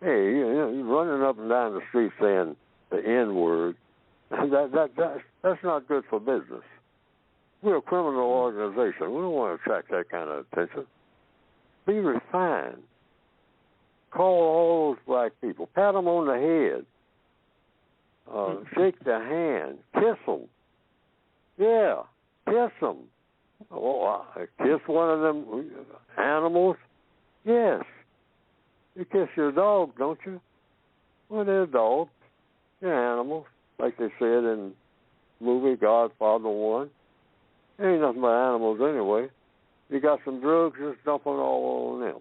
you're running up and down the street saying the N-word. That's not good for business. We're a criminal organization. We don't want to attract that kind of attention. Be refined. Call all those black people. Pat them on the head. Shake their hand. Kiss them. Yeah, kiss them. Oh, kiss one of them animals? Yes. You kiss your dog, don't you? Well, they're dogs. They're animals, like they said in the movie Godfather 1. There ain't nothing but animals anyway. You got some drugs, just dump it all on them.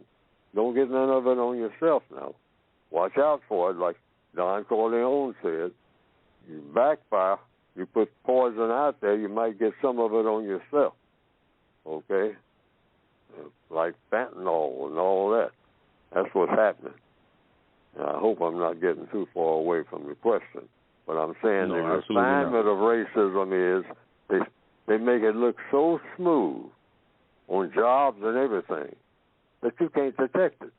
Don't get none of it on yourself now. Watch out for it, like Don Corleone said. You backfire, you put poison out there, you might get some of it on yourself. Okay? Like fentanyl and all that. That's what's happening. Now, I hope I'm not getting too far away from the question. But I'm saying the refinement of racism is they make it look so smooth on jobs and everything that you can't detect it.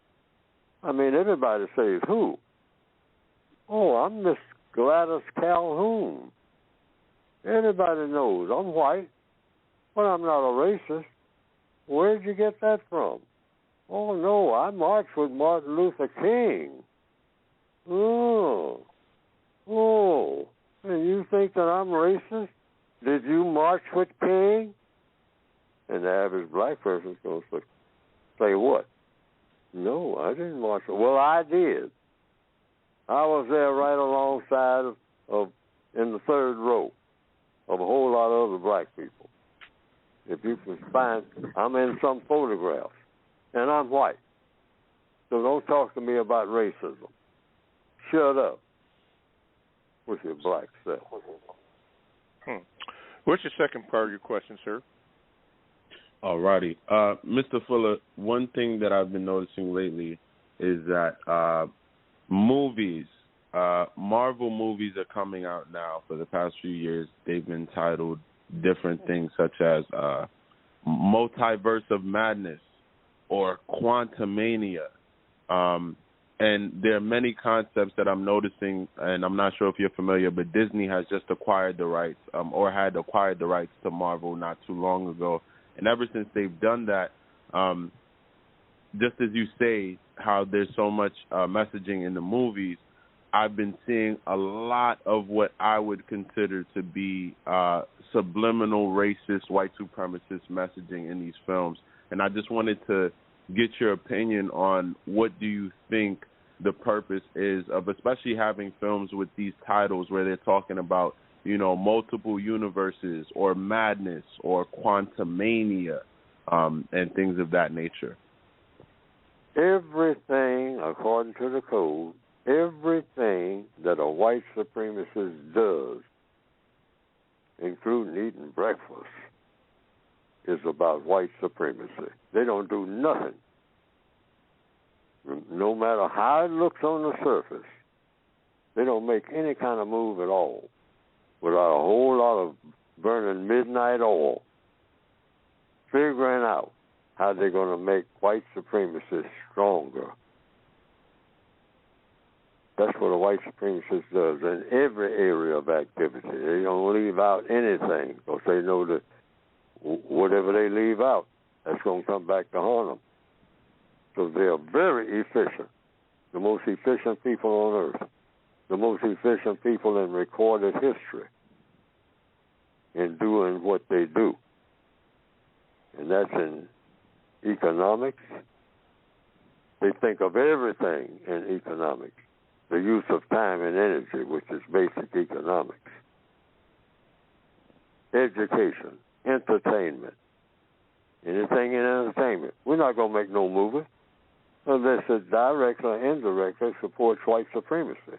I mean, everybody says, who? Oh, I'm Miss Gladys Calhoun. Everybody knows I'm white, but I'm not a racist. Where'd you get that from? Oh, no, I marched with Martin Luther King. Oh, and you think that I'm racist? Did you march with King? And the average black person's going to say what? No, I didn't march. Well, I did. I was there right alongside of in the third row of a whole lot of other black people. If you can find, I'm in some photographs, and I'm white. So don't talk to me about racism. Shut up with your black self. What's your second part of your question, sir? All righty. Mr. Fuller, one thing that I've been noticing lately is that movies, Marvel movies are coming out now for the past few years. They've been titled different things such as Multiverse of Madness or Quantumania. And there are many concepts that I'm noticing, and I'm not sure if you're familiar, but Disney has just acquired the rights, or had acquired the rights to Marvel not too long ago. And ever since they've done that, just as you say, how there's so much messaging in the movies, I've been seeing a lot of what I would consider to be subliminal, racist, white supremacist messaging in these films. And I just wanted to get your opinion on what do you think the purpose is of especially having films with these titles where they're talking about, multiple universes or madness or quantumania and things of that nature. Everything, according to the code, everything that a white supremacist does, including eating breakfast, is about white supremacy. They don't do nothing. No matter how it looks on the surface, they don't make any kind of move at all without a whole lot of burning midnight oil, figuring out how they're going to make white supremacists stronger. That's what a white supremacist does in every area of activity. They don't leave out anything because they know that whatever they leave out, that's going to come back to haunt them. So they are very efficient, the most efficient people on earth, the most efficient people in recorded history in doing what they do. And that's in economics. They think of everything in economics, the use of time and energy, which is basic economics, education, entertainment, anything in entertainment. We're not going to make no movie unless it directly or indirectly supports white supremacy.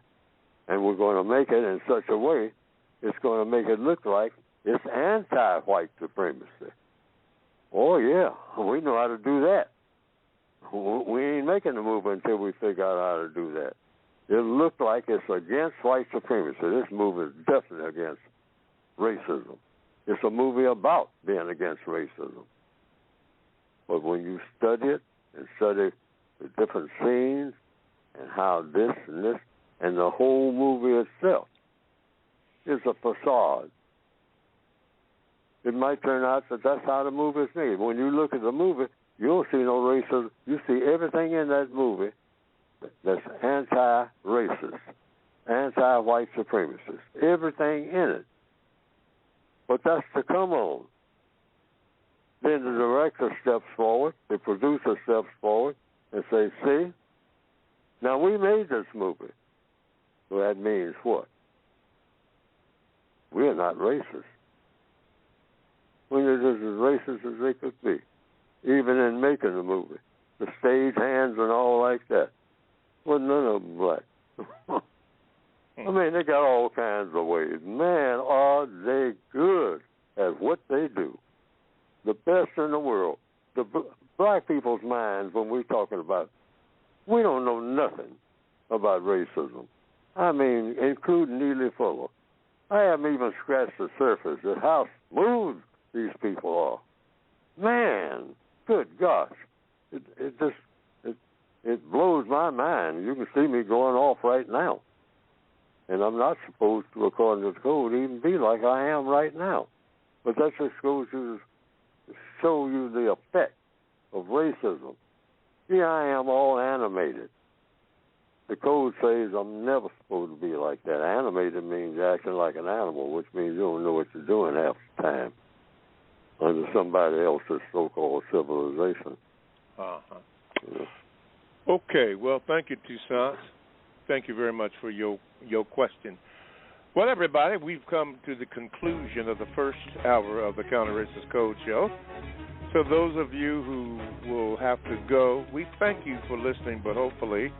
And we're going to make it in such a way it's going to make it look like it's anti-white supremacy. Oh, yeah, we know how to do that. We ain't making the movie until we figure out how to do that. It looked like it's against white supremacy. This movie is definitely against racism. It's a movie about being against racism. But when you study it and study the different scenes and how this and the whole movie itself is a facade. It might turn out that that's how the movie is made. When you look at the movie, you don't see no racism. You see everything in that movie that's anti-racist, anti-white supremacist, everything in it. But that's to come on. Then the director steps forward, the producer steps forward, and says, see, now we made this movie. So that means what? We're not racist. We're just as racist as they could be, even in making the movie. The stage hands and all like that. Well, none of them black. I mean, they got all kinds of ways. Man, are they good at what they do. The best in the world. The black people's minds, when we're talking about, we don't know nothing about racism. I mean, including Neely Fuller. I haven't even scratched the surface of how smooth these people are. Man, good gosh. It blows my mind. You can see me going off right now. And I'm not supposed to, according to the code, even be like I am right now. But that just goes to show you the effect of racism. Here I am all animated. The code says I'm never supposed to be like that. Animated means acting like an animal, which means you don't know what you're doing half the time under somebody else's so-called civilization. Uh-huh. Yeah. Okay, well, thank you, Toussaint. Thank you very much for your question. Well, everybody, we've come to the conclusion of the first hour of the Counter-Racist Code Show. So those of you who will have to go, we thank you for listening, but hopefully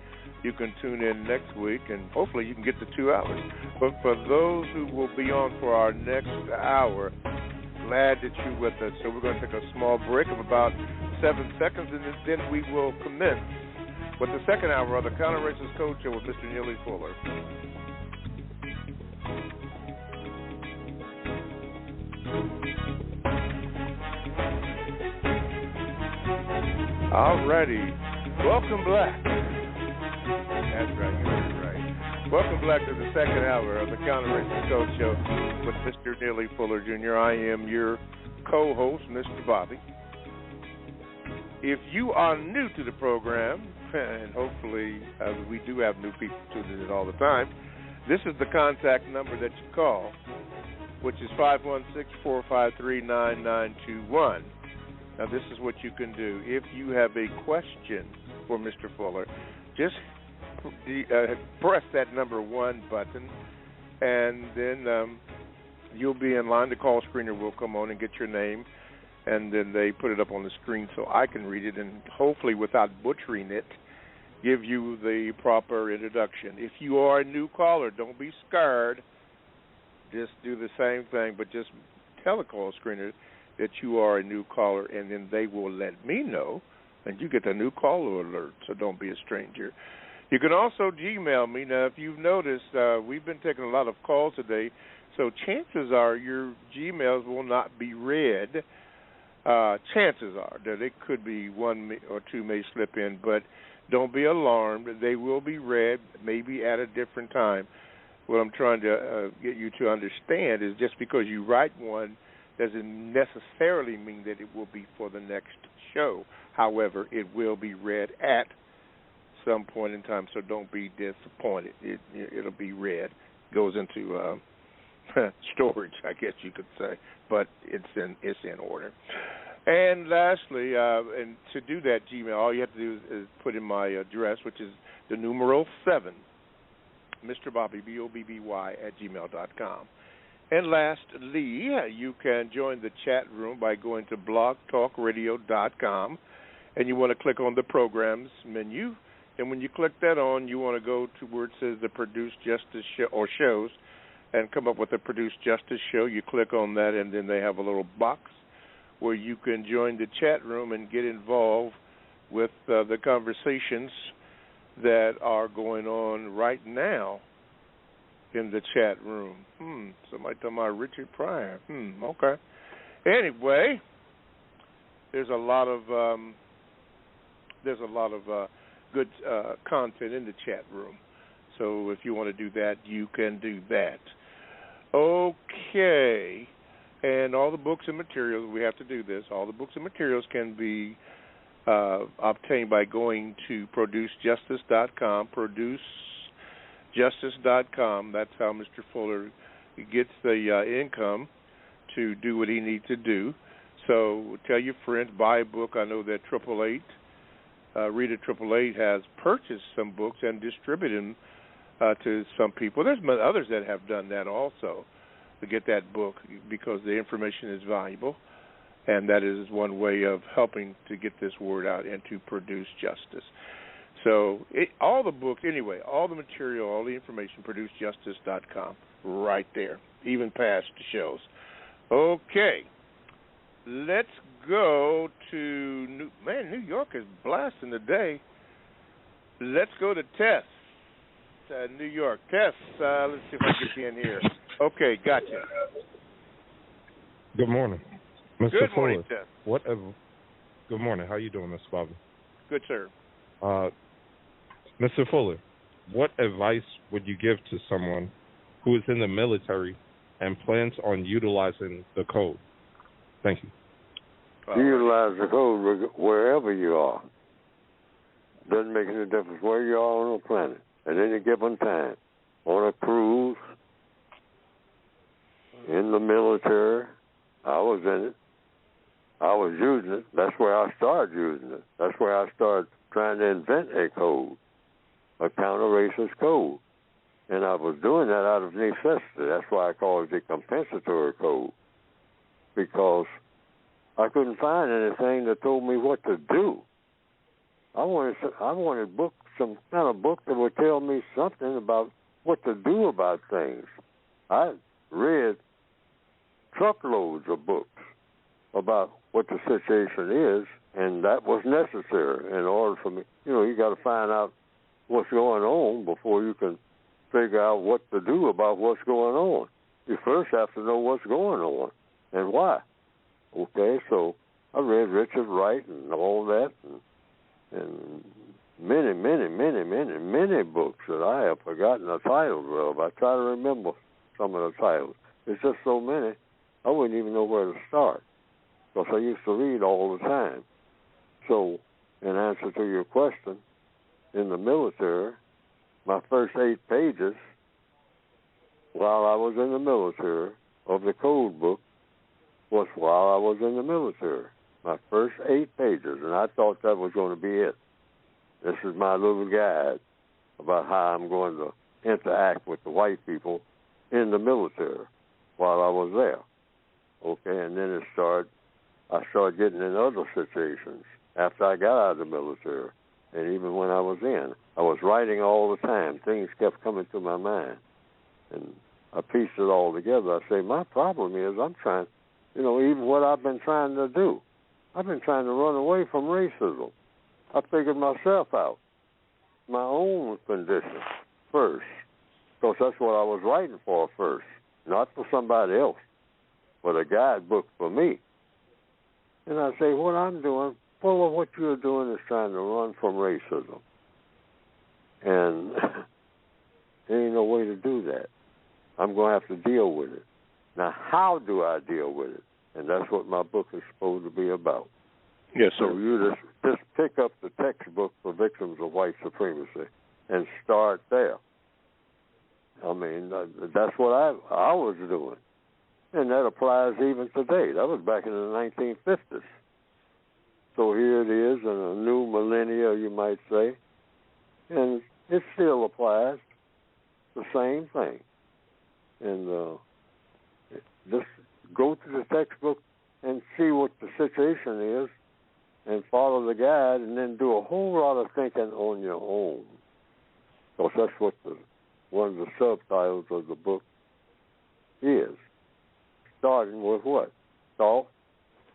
you can tune in next week, and hopefully you can get the 2 hours. But for those who will be on for our next hour, glad that you're with us. So we're going to take a small break of about 7 seconds, and then we will commence with the second hour of the Counter-Racist Code Show with Mr. Neely Fuller. All righty. Welcome back. That's right. You heard it right. Welcome back to the second hour of the Counter-Racist Code Show with Mr. Neely Fuller, Jr. I am your co-host, Mr. Bobby. If you are new to the program, and hopefully we do have new people tuning in all the time, this is the contact number that you call, which is 516-453-9921. Now, this is what you can do. If you have a question for Mr. Fuller, just press that number 1 button, and then you'll be in line. The call screener will come on and get your name, and then they put it up on the screen so I can read it, and hopefully without butchering it, give you the proper introduction. If you are a new caller, don't be scared. Just do the same thing, but just tell the call screener that you are a new caller, and then they will let me know, and you get the new caller alert, so don't be a stranger. You can also Gmail me. Now, if you've noticed, we've been taking a lot of calls today, so chances are your Gmails will not be read. Chances are that it could be 1 or 2 may slip in, but don't be alarmed. They will be read, maybe at a different time. What I'm trying to get you to understand is just because you write one doesn't necessarily mean that it will be for the next show. However, it will be read at some point in time, so don't be disappointed. It'll be read. Goes into storage, I guess you could say, but it's in order. And lastly, and to do that Gmail, all you have to do is put in my address, which is the numeral 7, Mr. Bobby, BOBBY, @gmail.com. And lastly, you can join the chat room by going to blogtalkradio.com, and you want to click on the programs menu. And when you click that on, you want to go to where it says the Produce Justice Show or shows, and come up with the Produce Justice Show. You click on that, and then they have a little box where you can join the chat room and get involved with the conversations that are going on right now in the chat room. Somebody talking about Richard Pryor. Okay. Anyway, there's a lot of good content in the chat room. So if you want to do that, you can do that. Okay. And all the books and materials, we have to do this, all the books and materials can be obtained by going to producejustice.com, producejustice.com. That's how Mr. Fuller gets the income to do what he needs to do. So tell your friends, buy a book. I know that 888, Rita 888 has purchased some books and distributed them to some people. There's others that have done that also, to get that book, because the information is valuable, and that is one way of helping to get this word out and to produce justice. So all the books, anyway, all the material, all the information, producejustice.com, right there, even past shows. Okay, let's go to New York is blasting today. Let's go to Tess, New York. Tess, let's see if I get you in here. Okay, gotcha. Good morning, Mr. Good morning, Fuller. Tess. Good morning. How you doing, Mr. Bobby? Good, sir. Mr. Fuller, what advice would you give to someone who is in the military and plans on utilizing the code? Thank you. Utilize the code wherever you are. Doesn't make any difference where you are on the planet at any given time. On a cruise, in the military, I was in it. I was using it. That's where I started using it. That's where I started trying to invent a code, a counter-racist code. And I was doing that out of necessity. That's why I call it the compensatory code, because I couldn't find anything that told me what to do. I wanted some kind of book that would tell me something about what to do about things. I read truckloads of books about what the situation is, and that was necessary in order for me. You got to find out what's going on before you can figure out what to do about what's going on. You first have to know what's going on and why. Okay, so I read Richard Wright and all that, and many, many, many, many, many books that I have forgotten the titles of. I try to remember some of the titles. It's just so many, I wouldn't even know where to start, because I used to read all the time. So, in answer to your question, in the military, my first 8 pages, while I was in the military, of the code book, was while I was in the military. My first 8 pages, and I thought that was going to be it. This is my little guide about how I'm going to interact with the white people in the military while I was there. Okay, and then I started getting in other situations after I got out of the military, and even when I was in. I was writing all the time. Things kept coming to my mind, and I pieced it all together. I say, my problem is I'm trying, even what I've been trying to do, I've been trying to run away from racism. I figured myself out, my own condition first, because that's what I was writing for first, not for somebody else, but a guidebook for me. And I say, what I'm doing, full of what you're doing, is trying to run from racism. And there ain't no way to do that. I'm going to have to deal with it. Now, how do I deal with it? And that's what my book is supposed to be about. Yes, sir. So you just pick up the textbook for victims of white supremacy and start there. I mean, that's what I was doing. And that applies even today. That was back in the 1950s. So here it is in a new millennia, you might say. And it still applies. The same thing. And just go to the textbook and see what the situation is and follow the guide, and then do a whole lot of thinking on your own. Because that's what one of the subtitles of the book is. Starting with what? Thought,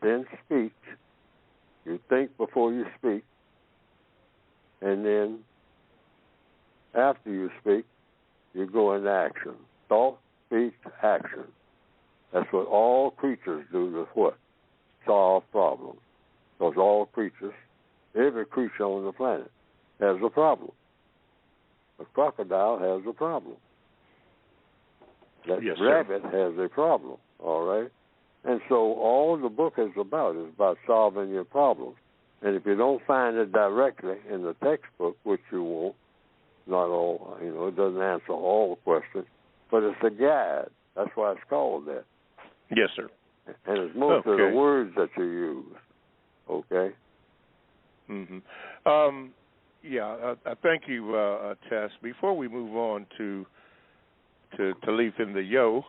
then speech. You think before you speak. And then after you speak, you go into action. Thought, speech, action. That's what all creatures do with what? Solve problems. Because all creatures, every creature on the planet has a problem. A crocodile has a problem. That rabbit has a problem, all right? And so all the book is about solving your problems. And if you don't find it directly in the textbook, which you won't, not all, it doesn't answer all questions, but it's a guide. That's why it's called that. Yes, sir. And it's most of the words that you use. Okay. Mm-hmm. I thank you, Tess. Before we move on to Talif and the Yo,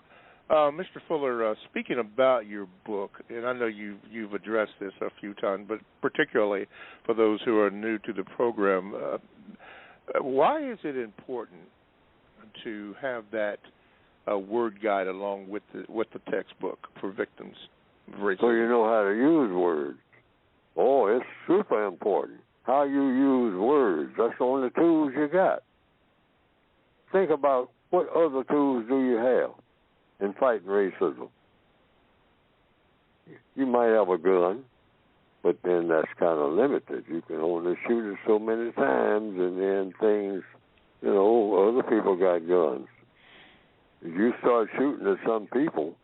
Mr. Fuller, speaking about your book, and I know you've addressed this a few times, but particularly for those who are new to the program, why is it important to have that word guide along with the textbook for victims of racism? So you know how to use words. Oh, it's super important. How you use words. That's the only tools you got. Think about what other tools do you have in fighting racism. You might have a gun, but then that's kind of limited. You can only shoot it so many times, and then things, other people got guns. If you start shooting at some people,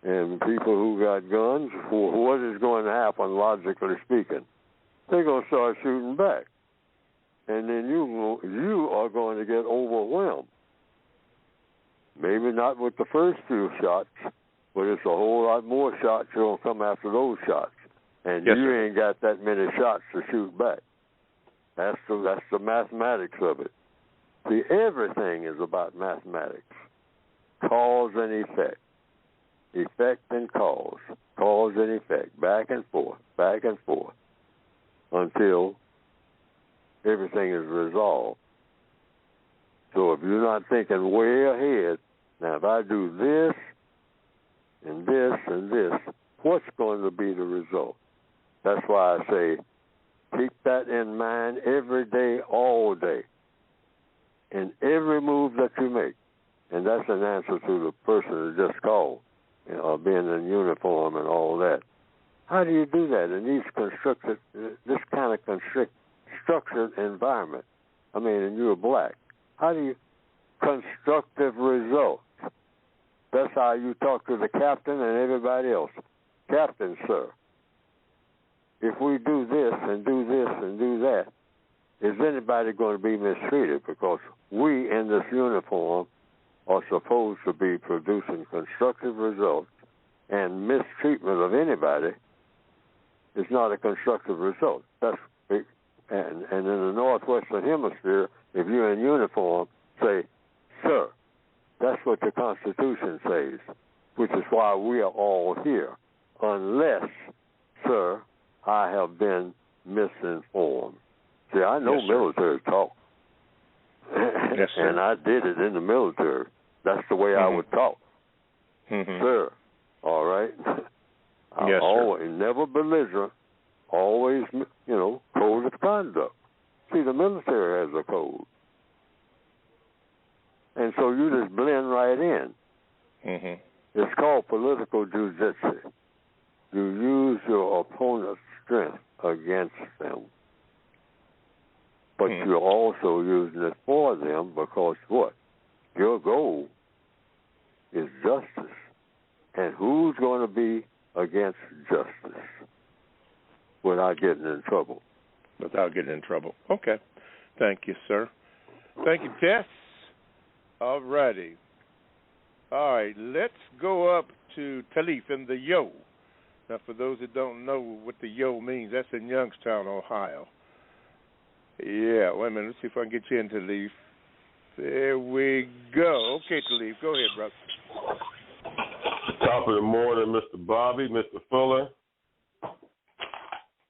and people who got guns, what is going to happen, logically speaking? They're going to start shooting back. And then you are going to get overwhelmed. Maybe not with the first few shots, but it's a whole lot more shots that will come after those shots. And you ain't got that many shots to shoot back. That's the mathematics of it. See, everything is about mathematics. Cause and effect. Effect and cause. Cause and effect. Back and forth. Until everything is resolved. So if you're not thinking way ahead, now if I do this and this and this, what's going to be the result? That's why I say keep that in mind every day, all day, in every move that you make. And that's an answer to the person who just called, being in uniform and all that. How do you do that in this kind of structured environment? I mean, and you're black. How do you constructive results? That's how you talk to the captain and everybody else. Captain, sir, if we do this and do this and do that, is anybody going to be mistreated? Because we in this uniform are supposed to be producing constructive results, and mistreatment of anybody is not a constructive result. That's big. And in the Northwestern Hemisphere, if you're in uniform, say, sir, that's what the Constitution says, which is why we are all here, unless, sir, I have been misinformed. See, I know military talk, yes, and I did it in the military. That's the way I would talk. Sir, all right? I'm always, never belligerent, always, code of conduct. See, the military has a code. And so you just blend right in. It's called political jujitsu. You use your opponent's strength against them. But you're also using it for them because what? Your goal is justice. And who's going to be against justice without getting in trouble? Without getting in trouble. Okay. Thank you, sir. Thank you, Tess. All righty. All right, let's go up to Talif in the Yo. Now, for those that don't know what the Yo means, that's in Youngstown, Ohio. Yeah, wait a minute. Let's see if I can get you in, Talif. There we go. Okay, Talif, go ahead, brother. Top of the morning, Mr. Bobby, Mr. Fuller.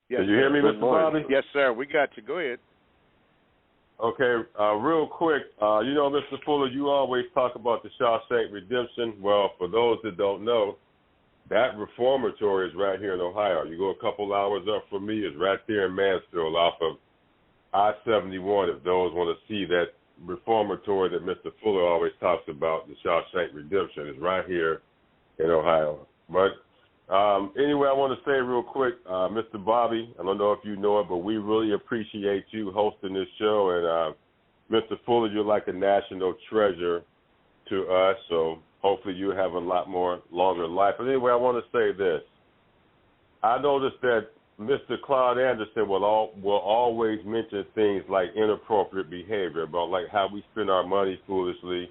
Yes, Can you hear me, Mr. Bobby? Yes, sir. We got you. Go ahead. Okay, real quick, Mr. Fuller, you always talk about the Shawshank Redemption. Well, for those that don't know, that reformatory is right here in Ohio. You go a couple hours up from me, it's right there in Mansfield off of I-71, if those want to see that reformatory that Mr. Fuller always talks about, the Shawshank Redemption, is right here in Ohio. But anyway, I want to say real quick, Mr. Bobby, I don't know if you know it, but we really appreciate you hosting this show. And Mr. Fuller, you're like a national treasure to us, so hopefully you have a lot more longer life. But anyway, I want to say this. I noticed that Mr. Claude Anderson will always mention things like inappropriate behavior, about like how we spend our money foolishly,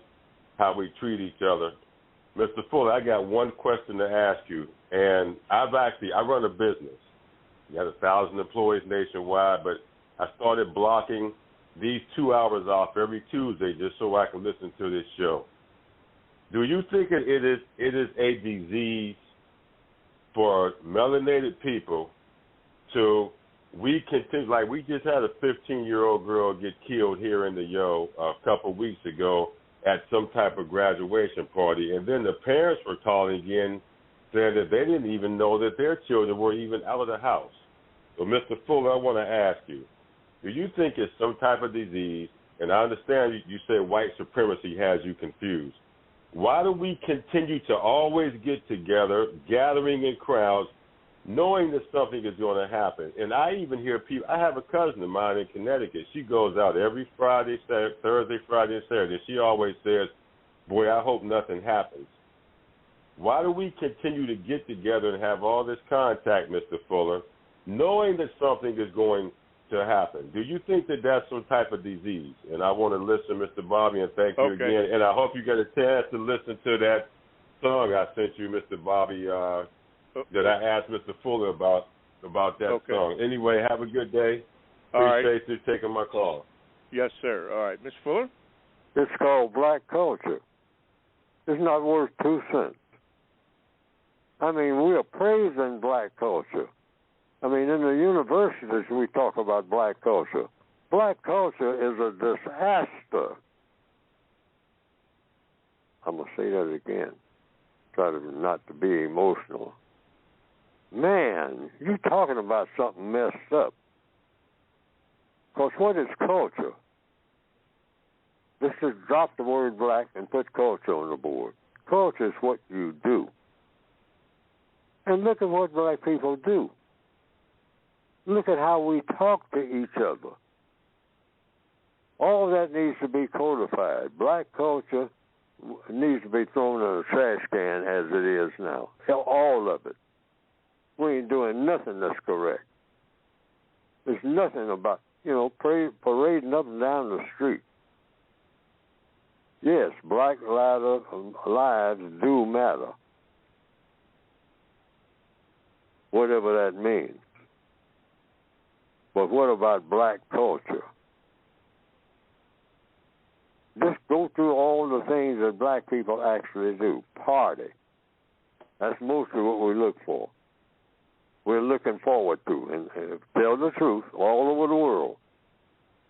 how we treat each other. Mr. Fuller, I got one question to ask you, and I run a business. We got 1,000 employees nationwide, but I started blocking these 2 hours off every Tuesday just so I can listen to this show. Do you think it is a disease for melanated people we just had a 15-year-old girl get killed here in the Yo a couple weeks ago at some type of graduation party, and then the parents were calling in saying that they didn't even know that their children were even out of the house. So, Mr. Fuller, I want to ask you, do you think it's some type of disease? And I understand you say white supremacy has you confused. Why do we continue to always get together, gathering in crowds, knowing that something is going to happen? And I even hear people, I have a cousin of mine in Connecticut. She goes out every Thursday, Friday, and Saturday. She always says, boy, I hope nothing happens. Why do we continue to get together and have all this contact, Mr. Fuller, knowing that something is going to happen? Do you think that that's some type of disease? And I want to listen, Mr. Bobby, and thank you again. And I hope you get a chance to listen to that song I sent you, Mr. Bobby, that I asked Mr. Fuller about that song. Anyway, have a good day. Appreciate you taking my call. Yes, sir. All right. Mr. Fuller? It's called black culture. It's not worth 2 cents. I mean, we are praising black culture. I mean, in the universities, we talk about black culture. Black culture is a disaster. I'm going to say that again. Try to not to be emotional. Man, you talking about something messed up. Because what is culture? Let's just drop the word black and put culture on the board. Culture is what you do. And look at what black people do. Look at how we talk to each other. All that needs to be codified. Black culture needs to be thrown in a trash can as it is now. All of it. We ain't doing nothing that's correct. There's nothing about, parading up and down the street. Yes, black lives do matter. Whatever that means. But what about black culture? Just go through all the things that black people actually do. Party. That's mostly what we look for. We're looking forward to. And tell the truth, all over the world,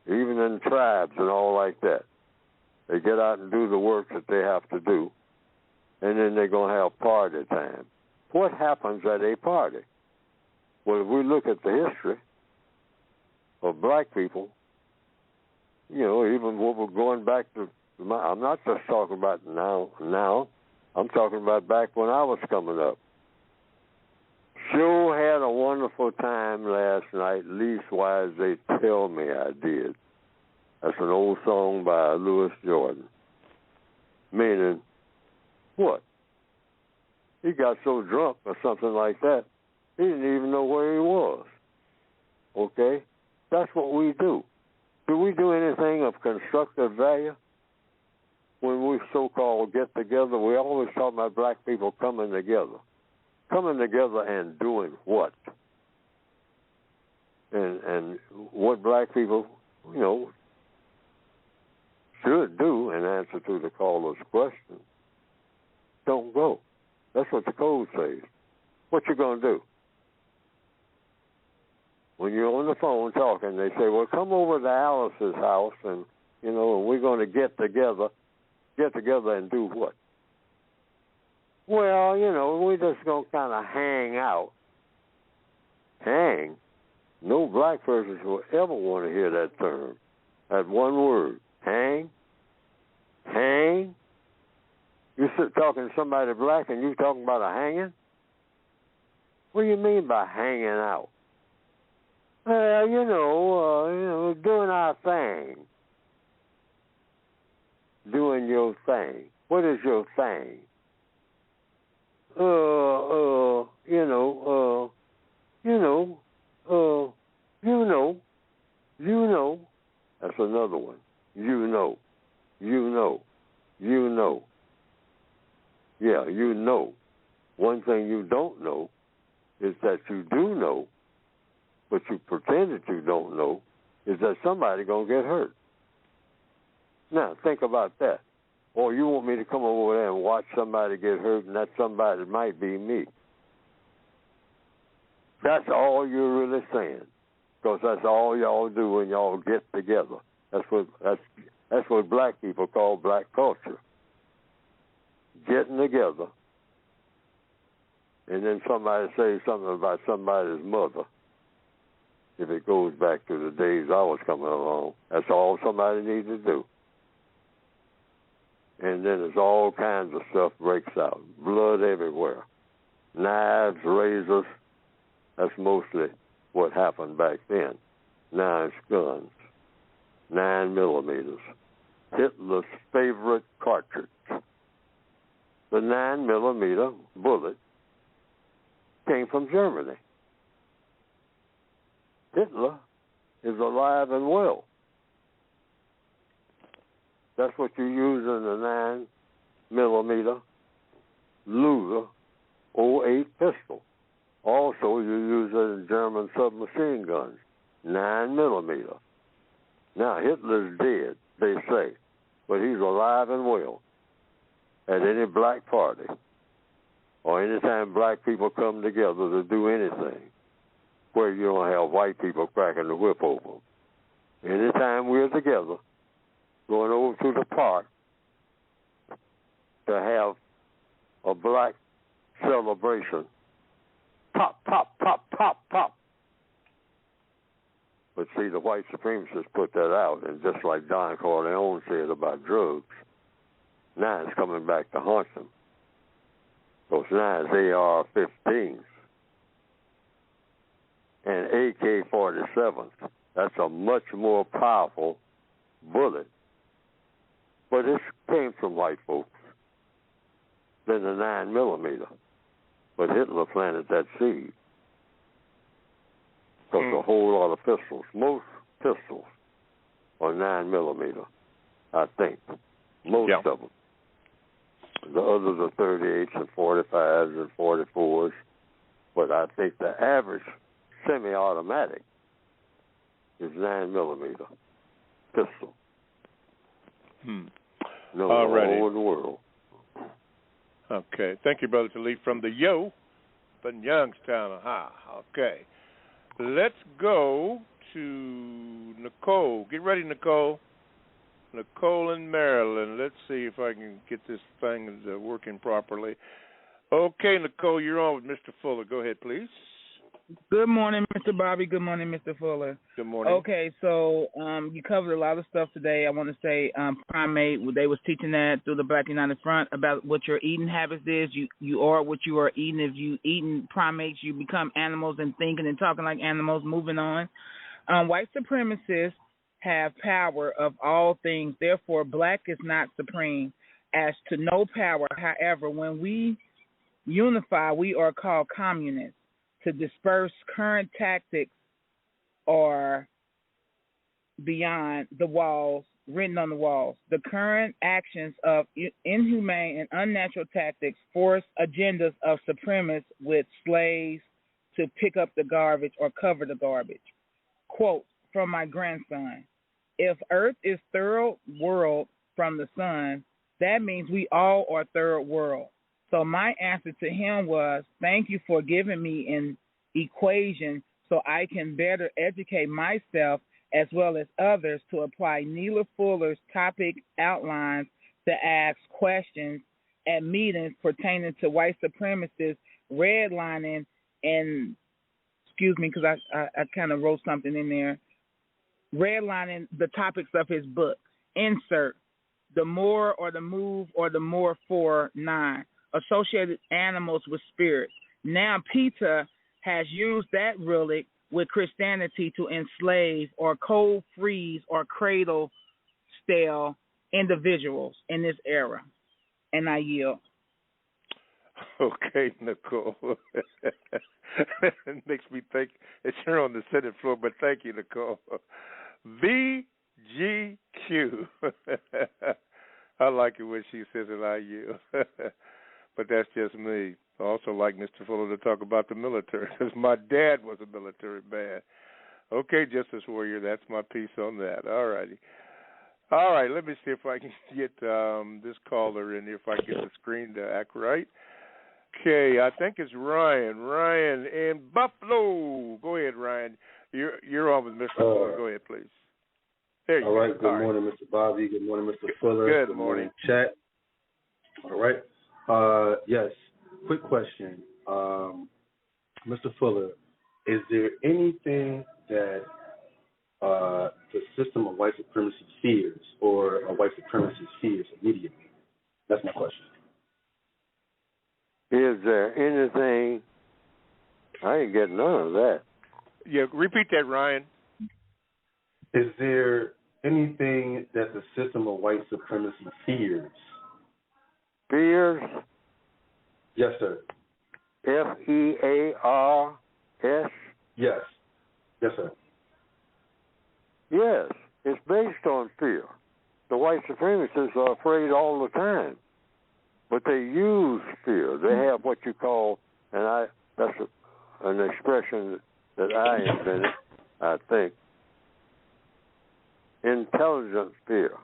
even in tribes and all like that, they get out and do the work that they have to do, and then they're going to have party time. What happens at a party? Well, if we look at the history of black people, even what we're going back to, I'm not just talking about now. I'm talking about back when I was coming up. Sure had a wonderful time last night, leastwise they tell me I did. That's an old song by Louis Jordan. Meaning, what? He got so drunk or something like that, he didn't even know where he was. Okay? That's what we do. Do we do anything of constructive value? When we so-called get together, we always talk about black people coming together. Coming together and doing what? And what black people, should do in answer to the caller's question, don't go. That's what the code says. What you going to do? When you're on the phone talking, they say, well, come over to Alice's house and, we're going to get together and do what? Well, we're just going to kind of hang out. Hang? No black person will ever want to hear that term. That one word. Hang? Hang? You sit talking to somebody black and you talking about a hanging? What do you mean by hanging out? Well, doing our thing. Doing your thing. What is your thing? That's another one. Yeah, One thing you don't know is that you do know, but you pretended you don't know, is that somebody going to get hurt. Now, think about that. Or you want me to come over there and watch somebody get hurt, and that somebody might be me. That's all you're really saying, because that's all y'all do when y'all get together. That's what black people call black culture. Getting together, and then somebody says something about somebody's mother. If it goes back to the days I was coming along, that's all somebody needs to do. And then there's all kinds of stuff breaks out. Blood everywhere. Knives, razors. That's mostly what happened back then. Knives, guns. 9mm. Hitler's favorite cartridge. The 9mm bullet came from Germany. Hitler is alive and well. That's what you use in the 9mm Luger 08 pistol. Also, you use it in German submachine guns, 9mm. Now, Hitler's dead, they say, but he's alive and well. At any black party, or anytime black people come together to do anything, where you don't have white people cracking the whip over them. Anytime we're together, going over to the park to have a black celebration, pop, pop, pop, pop, pop. But see, the white supremacists put that out, and just like Don Corleone said about drugs, now it's coming back to haunt them. Those now it's AR-15s and AK-47s. That's a much more powerful bullet. But it came from white folks than the 9mm. But Hitler planted that seed. Because a whole lot of pistols, most pistols are 9mm, I think. Most of them. The others are 38s and 45s and 44s. But I think the average semi-automatic is 9mm pistol. No, all over the world. Okay. Thank you, Brother Talib, from the Yo in Youngstown, Ohio. Okay. Let's go to Nicole. Get ready, Nicole. Nicole in Maryland. Let's see if I can get this thing working properly. Okay, Nicole, you're on with Mr. Fuller. Go ahead, please. Good morning, Mr. Bobby. Good morning, Mr. Fuller. Good morning. Okay, so you covered a lot of stuff today. I want to say primate, they was teaching that through the Black United Front about what your eating habits is. You are what you are eating. If you eating primates, you become animals and thinking and talking like animals. Moving on. White supremacists have power of all things. Therefore, black is not supreme. As to no power, however, when we unify, we are called communists. To disperse current tactics are beyond the walls, written on the walls. The current actions of inhumane and unnatural tactics force agendas of supremacists with slaves to pick up the garbage or cover the garbage. Quote from my grandson, if Earth is third world from the sun, that means we all are third world. So my answer to him was, thank you for giving me an equation so I can better educate myself as well as others to apply Neely Fuller's topic outlines to ask questions at meetings pertaining to white supremacists, redlining, and, excuse me, because I kind of wrote something in there, redlining the topics of his book. Insert, the more or the move or the more for 9. Associated animals with spirits. Now PETA has used that relic with Christianity to enslave or cold freeze or cradle stale individuals in this era. And I yield. Okay, Nicole. It makes me think it's here on the Senate floor, but thank you, Nicole. VGQ. I like it when she says it, I yield. But that's just me. I also like Mr. Fuller to talk about the military, because my dad was a military man. Okay, Justice Warrior, that's my piece on that. All righty. All right, let me see if I can get this caller in here, if I can get the screen to act right. Okay, I think it's Ryan. Ryan in Buffalo. Go ahead, Ryan. You're on with Mr. Fuller. Go ahead, please. There you go. All right, good morning, Mr. Bobby. Good morning, Mr. Fuller. Good morning. Chat. All right. Yes, quick question. Mr. Fuller, is there anything that the system of white supremacy fears or a white supremacist fears immediately? That's my question. Is there anything? I ain't get none of that. Yeah, repeat that, Ryan. Is there anything that the system of white supremacy fears? Fears? Yes, sir. FEARS? Yes. Yes, sir. Yes, it's based on fear. The white supremacists are afraid all the time, but they use fear. They have what you call, and that's an expression that I invented, I think, intelligent fear.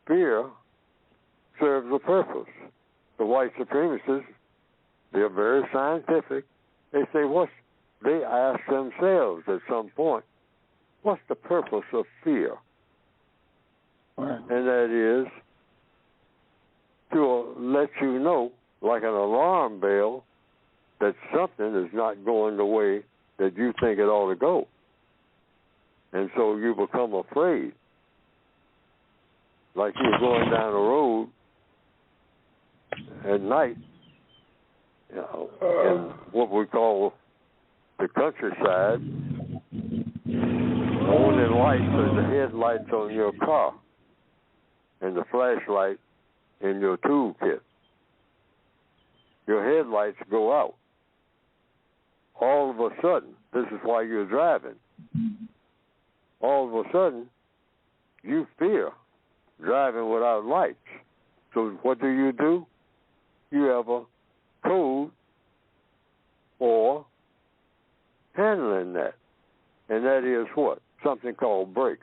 Fear serves a purpose. The white supremacists, they're very scientific. They say, they ask themselves at some point, what's the purpose of fear? Right. And that is to let you know, like an alarm bell, that something is not going the way that you think it ought to go. And so you become afraid. Like you're going down the road at night, you know, in what we call the countryside. The only lights are the headlights on your car and the flashlight in your toolkit. Your headlights go out. All of a sudden, this is why you're driving. All of a sudden, you fear driving without lights. So what do? You have a code for handling that. And that is what? Something called brakes.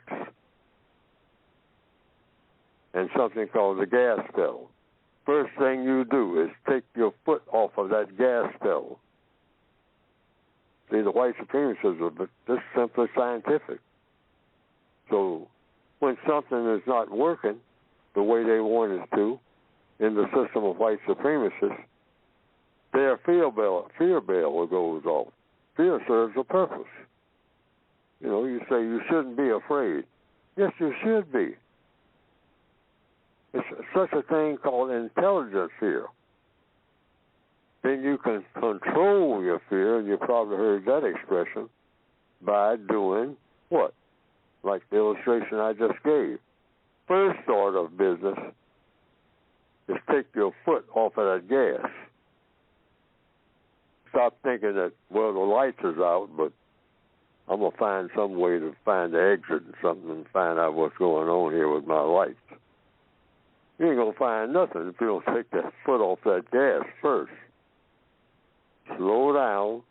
And something called the gas pedal. First thing you do is take your foot off of that gas pedal. See, the white supremacists are just simply scientific. So when something is not working the way they want it to in the system of white supremacists, their fear bell goes off. Fear serves a purpose. You know, you say you shouldn't be afraid. Yes, you should be. It's such a thing called intelligent fear. Then you can control your fear, and you probably heard that expression, by doing what? Like the illustration I just gave. First order of business is take your foot off of that gas. Stop thinking that, well, the lights is out, but I'm going to find some way to find the exit and something and find out what's going on here with my lights. You ain't going to find nothing if you don't take that foot off that gas first. Slow down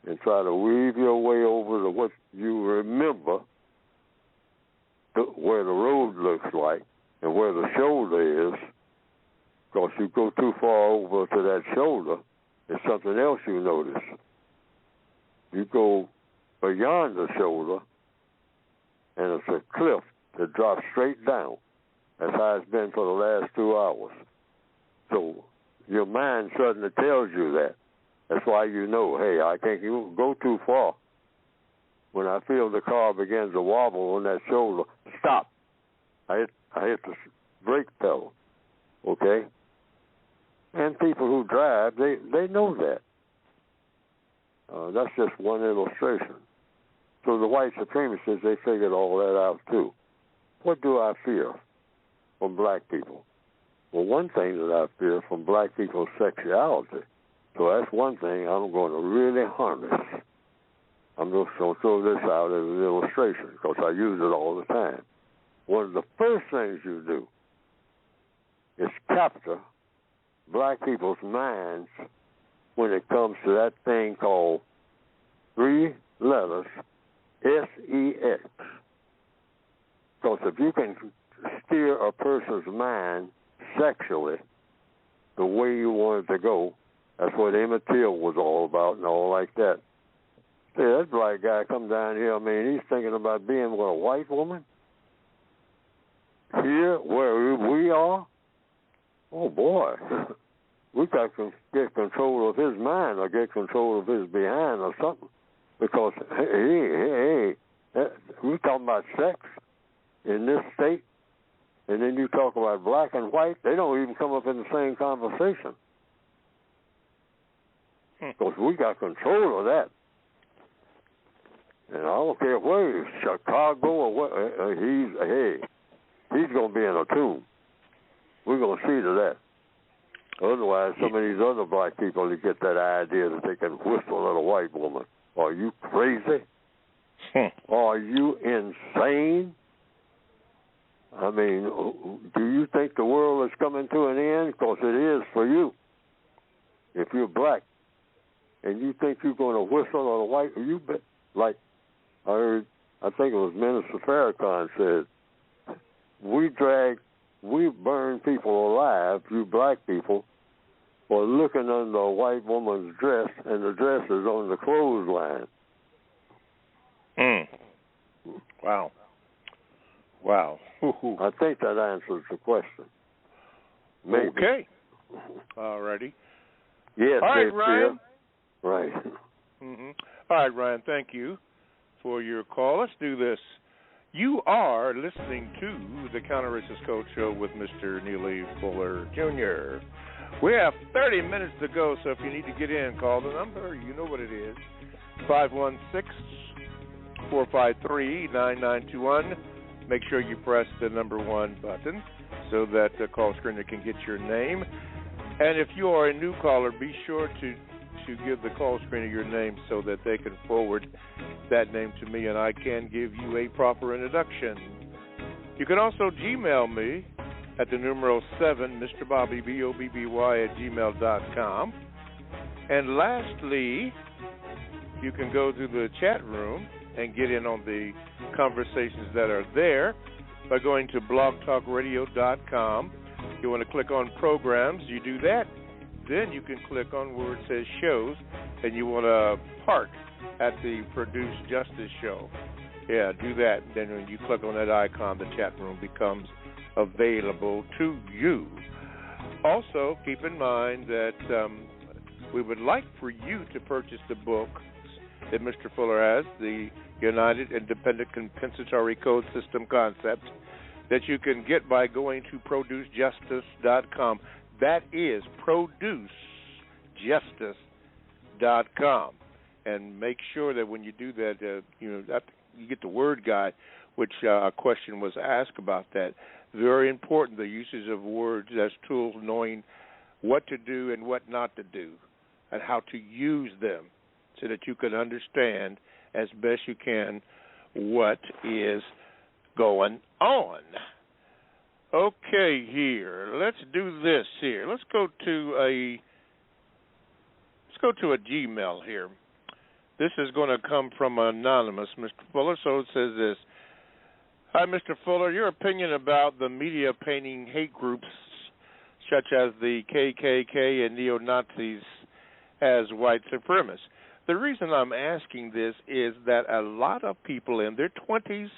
and try to weave your way over to what you remember, where the road looks like and where the shoulder is. Because you go too far over to that shoulder, it's something else you notice. You go beyond the shoulder, and it's a cliff that drops straight down. That's how it's been for the last 2 hours. So your mind suddenly tells you that. That's why you know, hey, I can't go too far. When I feel the car begins to wobble on that shoulder, stop. I hit the brake pedal, okay? And people who drive, they know that. That's just one illustration. So the white supremacists, they figured all that out too. What do I fear from black people? Well, one thing that I fear from black people's sexuality. So that's one thing I'm going to really harness. I'm just going to throw this out as an illustration because I use it all the time. One of the first things you do is capture black people's minds when it comes to that thing called 3 letters, SEX. Because if you can steer a person's mind sexually the way you want it to go, that's what Emmett Till was all about and all like that. See, that black guy come down here, I mean, he's thinking about being with a white woman. Here, where we are, oh boy, we got to get control of his mind or get control of his behind or something. Because, hey, we talking about sex in this state, and then you talk about black and white, they don't even come up in the same conversation. Because we got control of that. And I don't care where he's, Chicago or what, he's going to be in a tomb. We're going to see to that. Otherwise, some of these other black people that get that idea that they can whistle at a white woman. Are you crazy? Are you insane? I mean, do you think the world is coming to an end? Because it is for you. If you're black and you think you're going to whistle at a white, you bet, like I heard, I think it was Minister Farrakhan said, we burn people alive, you black people, for looking under a white woman's dress, and the dress is on the clothesline. Wow. I think that answers the question. Maybe. Okay. All righty. Yes, all right, Ryan. Right. Mm-hmm. All right, Ryan, thank you for your call. Let's do this. You are listening to the Counter-Racist Code Show with Mr. Neely Fuller, Jr. We have 30 minutes to go, so if you need to get in, call the number. You know what it is, 516-453-9921. Make sure you press the number 1 button so that the call screener can get your name. And if you are a new caller, be sure to give the call screener your name so that they can forward that name to me and I can give you a proper introduction. You can also Gmail me at the numeral 7, Mr. Bobby, BOBBY, at gmail.com. And lastly, you can go to the chat room and get in on the conversations that are there by going to blogtalkradio.com. You want to click on programs, you do that. Then you can click on where it says shows, and you want to park at the Produce Justice show. Yeah, do that. Then when you click on that icon, the chat room becomes available to you. Also, keep in mind that we would like for you to purchase the book that Mr. Fuller has, the United Independent Compensatory Code System Concept, that you can get by going to producejustice.com. That is producejustice.com. And make sure that when you do that, you get the word guide, which a question was asked about that. Very important, the usage of words as tools, knowing what to do and what not to do, and how to use them so that you can understand as best you can what is going on. Okay, here. Let's do this here. Let's go to a Gmail here. This is going to come from anonymous, Mr. Fuller. So it says this. Hi, Mr. Fuller. Your opinion about the media painting hate groups such as the KKK and neo-Nazis as white supremacists. The reason I'm asking this is that a lot of people in their 20s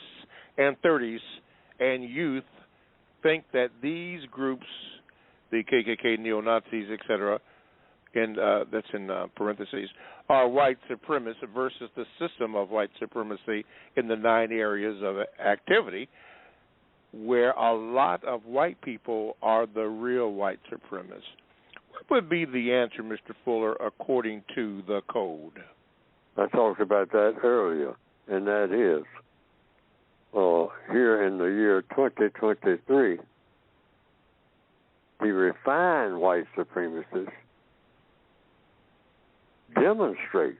and 30s and youth think that these groups, the KKK, neo-Nazis, etc., and that's in parentheses, are white supremacists versus the system of white supremacy in the 9 areas of activity, where a lot of white people are the real white supremacists. What would be the answer, Mr. Fuller, according to the code? I talked about that earlier, and that is, here in the year 2023, the refined white supremacists demonstrate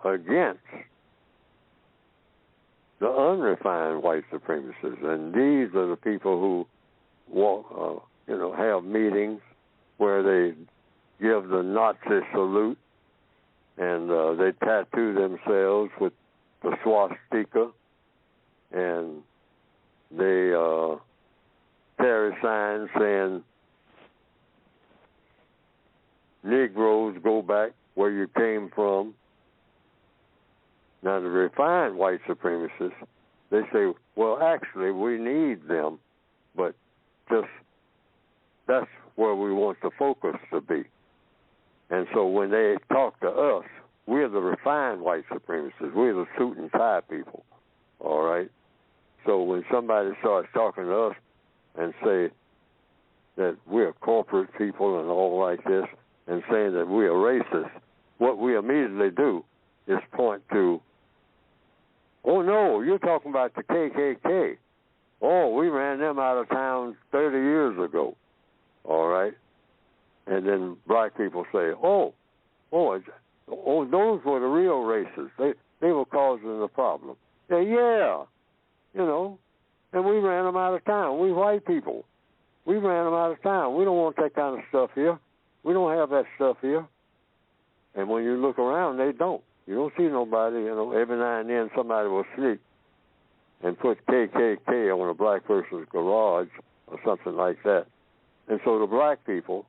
against the unrefined white supremacists, and these are the people who walk, have meetings where they give the Nazi salute, and they tattoo themselves with the swastika, and they carry signs saying, Negroes, go back where you came from. Now, the refined white supremacists, they say, well, actually, we need them, but just that's where we want the focus to be. And so when they talk to us, we're the refined white supremacists. We're the suit and tie people, all right? So when somebody starts talking to us and say that we're corporate people and all like this, and saying that we are racist, what we immediately do is point to, oh, no, you're talking about the KKK. Oh, we ran them out of town 30 years ago, all right? And then black people say, oh, those were the real racists. They were causing the problem. Yeah, and we ran them out of town. We white people. We ran them out of town. We don't want that kind of stuff here. We don't have that stuff here. And when you look around, they don't. You don't see nobody, every now and then somebody will sneak and put KKK on a black person's garage or something like that. And so the black people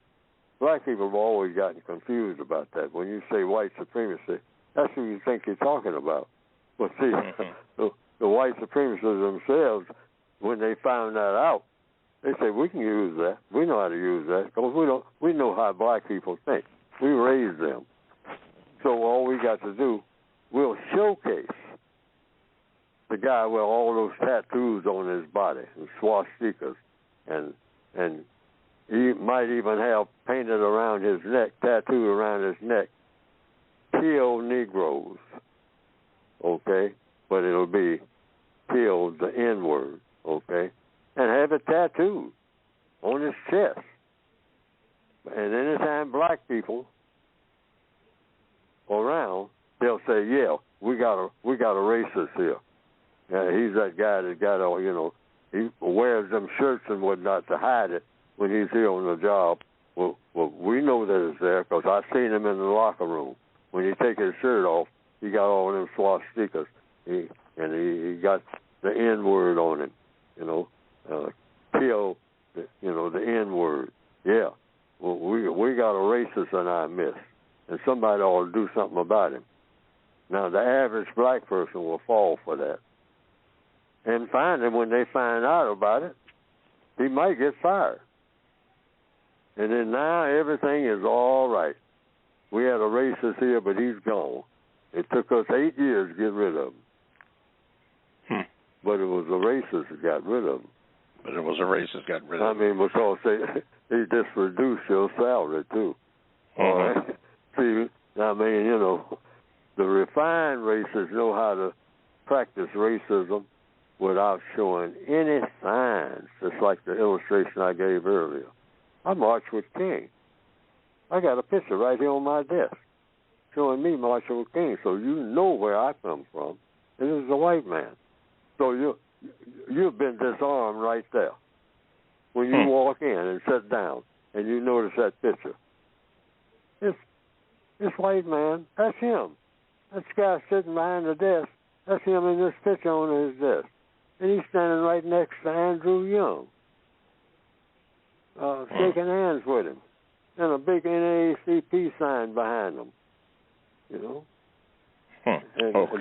have always gotten confused about that. When you say white supremacy, that's who you think you're talking about. But see, the white supremacists themselves, when they found that out, they say, we can use that. We know how to use that because we know how black people think. We raised them. So all we got to do, we'll showcase the guy with all those tattoos on his body and swastikas, and he might even have painted around his neck, tattooed around his neck, kill Negroes, okay? But it'll be kill the N-word, okay? And have it tattooed on his chest. And anytime black people around, they'll say, yeah, we got a racist here. He's that guy that got all, he wears them shirts and whatnot to hide it when he's here on the job. Well, we know that it's there because I've seen him in the locker room. When he take his shirt off, he got all them swastikas. He got the N-word on him, kill, the N-word. Yeah, well, we got a racist in our midst, and somebody ought to do something about him. Now, the average black person will fall for that. And finally, when they find out about it, he might get fired. And then now everything is all right. We had a racist here, but he's gone. It took us 8 years to get rid of him. But it was a racist that got rid of him. I mean, because they just reduced your salary, too. All right? See, I mean, the refined racists know how to practice racism without showing any signs, just like the illustration I gave earlier. I marched with King. I got a picture right here on my desk showing me marching with King, so you know where I come from. It is a white man. So you've been disarmed right there. When you walk in and sit down and you notice that picture, this white man, that's him. That guy sitting behind the desk, that's him in this picture on his desk. And he's standing right next to Andrew Young, shaking hands with him, and a big NAACP sign behind him, And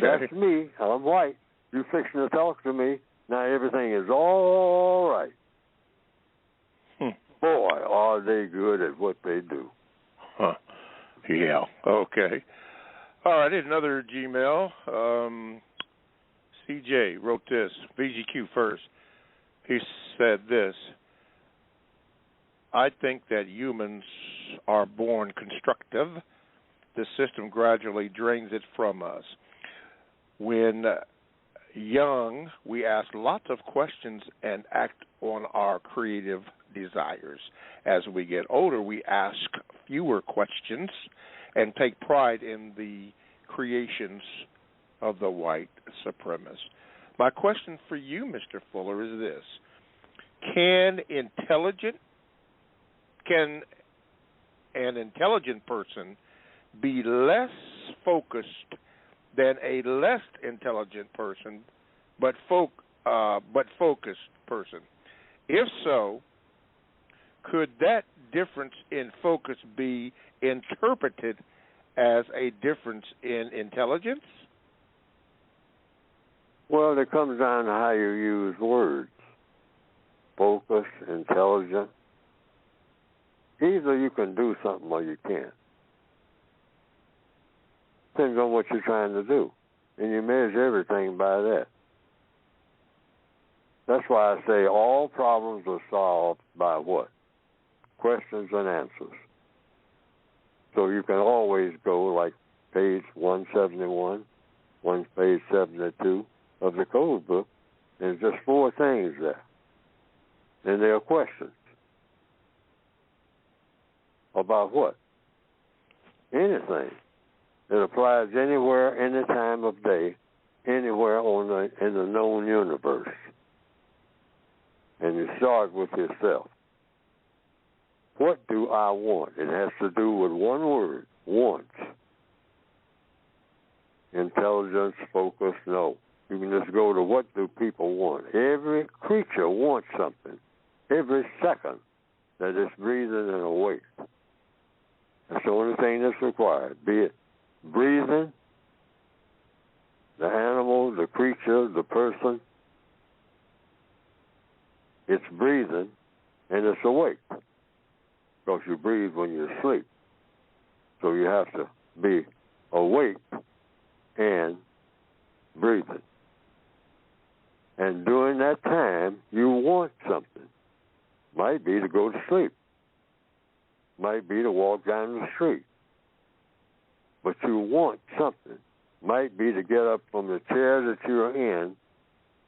that's me. I'm white. You fixing to talk to me. Now everything is all right. Boy, are they good at what they do. Yeah, okay. All right, another Gmail. CJ wrote this, VGQ first. He said this: I think that humans are born constructive. The system gradually drains it from us. When young, we ask lots of questions and act on our creative desires. As we get older, we ask fewer questions and take pride in the creations of the white supremacist. My question for you, Mr. Fuller, is this: Can an intelligent person be less focused than a less intelligent person, but focused person? If so, could that difference in focus be interpreted as a difference in intelligence? Well, it comes down to how you use words. Focus, intelligent. Either you can do something or you can't. Depends on what you're trying to do. And you measure everything by that. That's why I say all problems are solved by what? Questions and answers. So you can always go like page 171, page 72 of the code book. There's just 4 things there. And there are questions. About what? Anything. It applies anywhere, any time of day, anywhere in the known universe. And you start with yourself. What do I want? It has to do with one word, want. Intelligence, focus, no. You can just go to what do people want. Every creature wants something. Every second that it's breathing and awake. That's the only thing that's required. Be it breathing, the animal, the creature, the person. It's breathing and it's awake. Because you breathe when you sleep. So you have to be awake and breathing. And during that time, you want something. Might be to go to sleep. Might be to walk down the street. But you want something. Might be to get up from the chair that you're in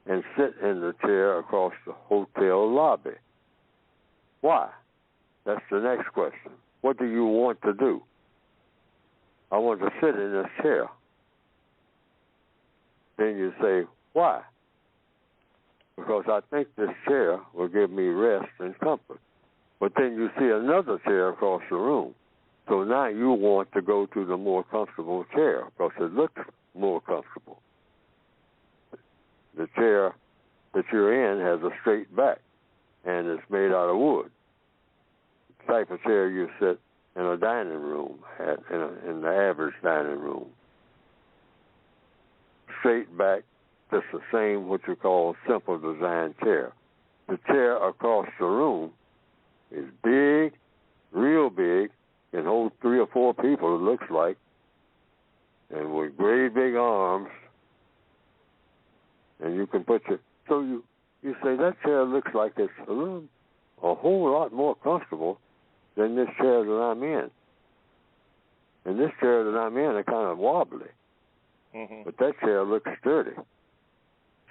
and sit in the chair across the hotel lobby. Why? That's the next question. What do you want to do? I want to sit in this chair. Then you say, why? Because I think this chair will give me rest and comfort. But then you see another chair across the room. So now you want to go to the more comfortable chair because it looks more comfortable. The chair that you're in has a straight back, and it's made out of wood. The type of chair you sit in a dining room, in the average dining room. Straight back, just the same what you call simple design chair. The chair across the room is big, real big, can hold 3 or 4 people, it looks like, and with great big arms. And you can put so you say that chair looks like it's a whole lot more comfortable than this chair that I'm in. And this chair that I'm in is kind of wobbly. Mm-hmm. But that chair looks sturdy.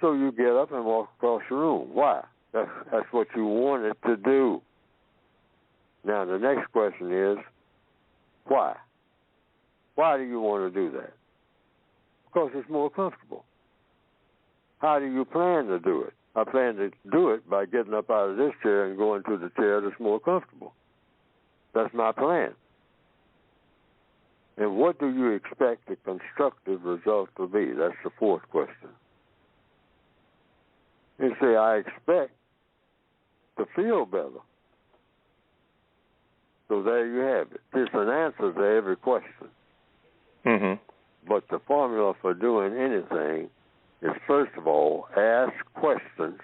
So you get up and walk across the room. Why? That's what you wanted to do. Now, the next question is, why? Why do you want to do that? Because it's more comfortable. How do you plan to do it? I plan to do it by getting up out of this chair and going to the chair that's more comfortable. That's my plan. And what do you expect the constructive result to be? That's the fourth question. You say, I expect to feel better. So there you have it. It's an answer to every question. Mm-hmm. But the formula for doing anything is, first of all, ask questions,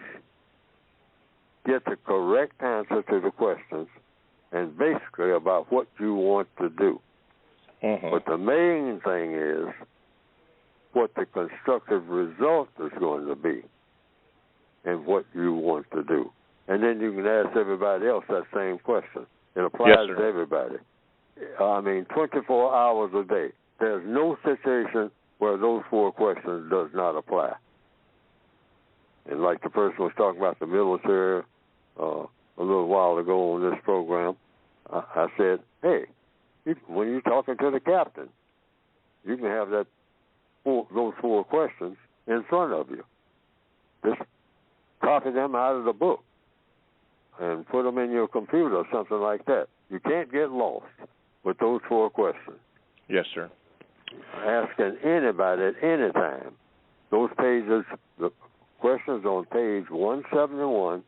get the correct answer to the questions, and basically about what you want to do. Mm-hmm. But the main thing is what the constructive result is going to be and what you want to do. And then you can ask everybody else that same question. It applies to everybody. 24 hours a day. There's no situation where those 4 questions does not apply. And like the person was talking about the military a little while ago on this program, I said, hey, when you're talking to the captain, you can have those 4 questions in front of you. Just copy them out of the book and put them in your computer or something like that. You can't get lost with those 4 questions. Yes, sir. Asking anybody at any time. Those pages, the questions on page 171,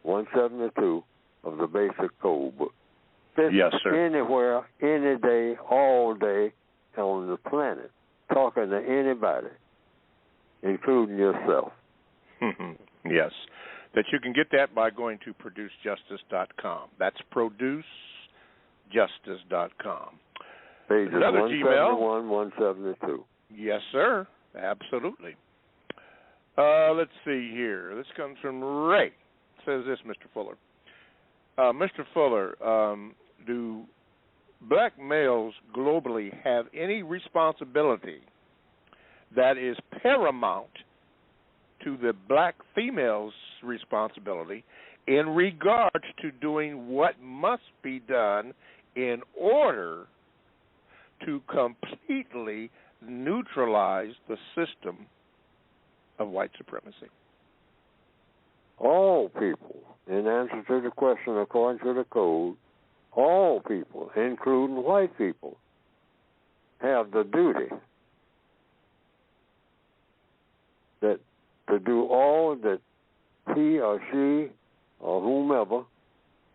172 of the basic code book. Yes, sir. Anywhere, any day, all day on the planet, talking to anybody, including yourself. Yes. That you can get that by going to producejustice.com. That's producejustice.com. Pages Another 171, 172. Yes, sir. Absolutely. Let's see here. This comes from Ray. It says this, Mr. Fuller. Mr. Fuller, do black males globally have any responsibility that is paramount to the black female's responsibility in regards to doing what must be done in order to completely neutralize the system of white supremacy? All people, in answer to the question according to the code, all people, including white people, have the duty that to do all that he or she or whomever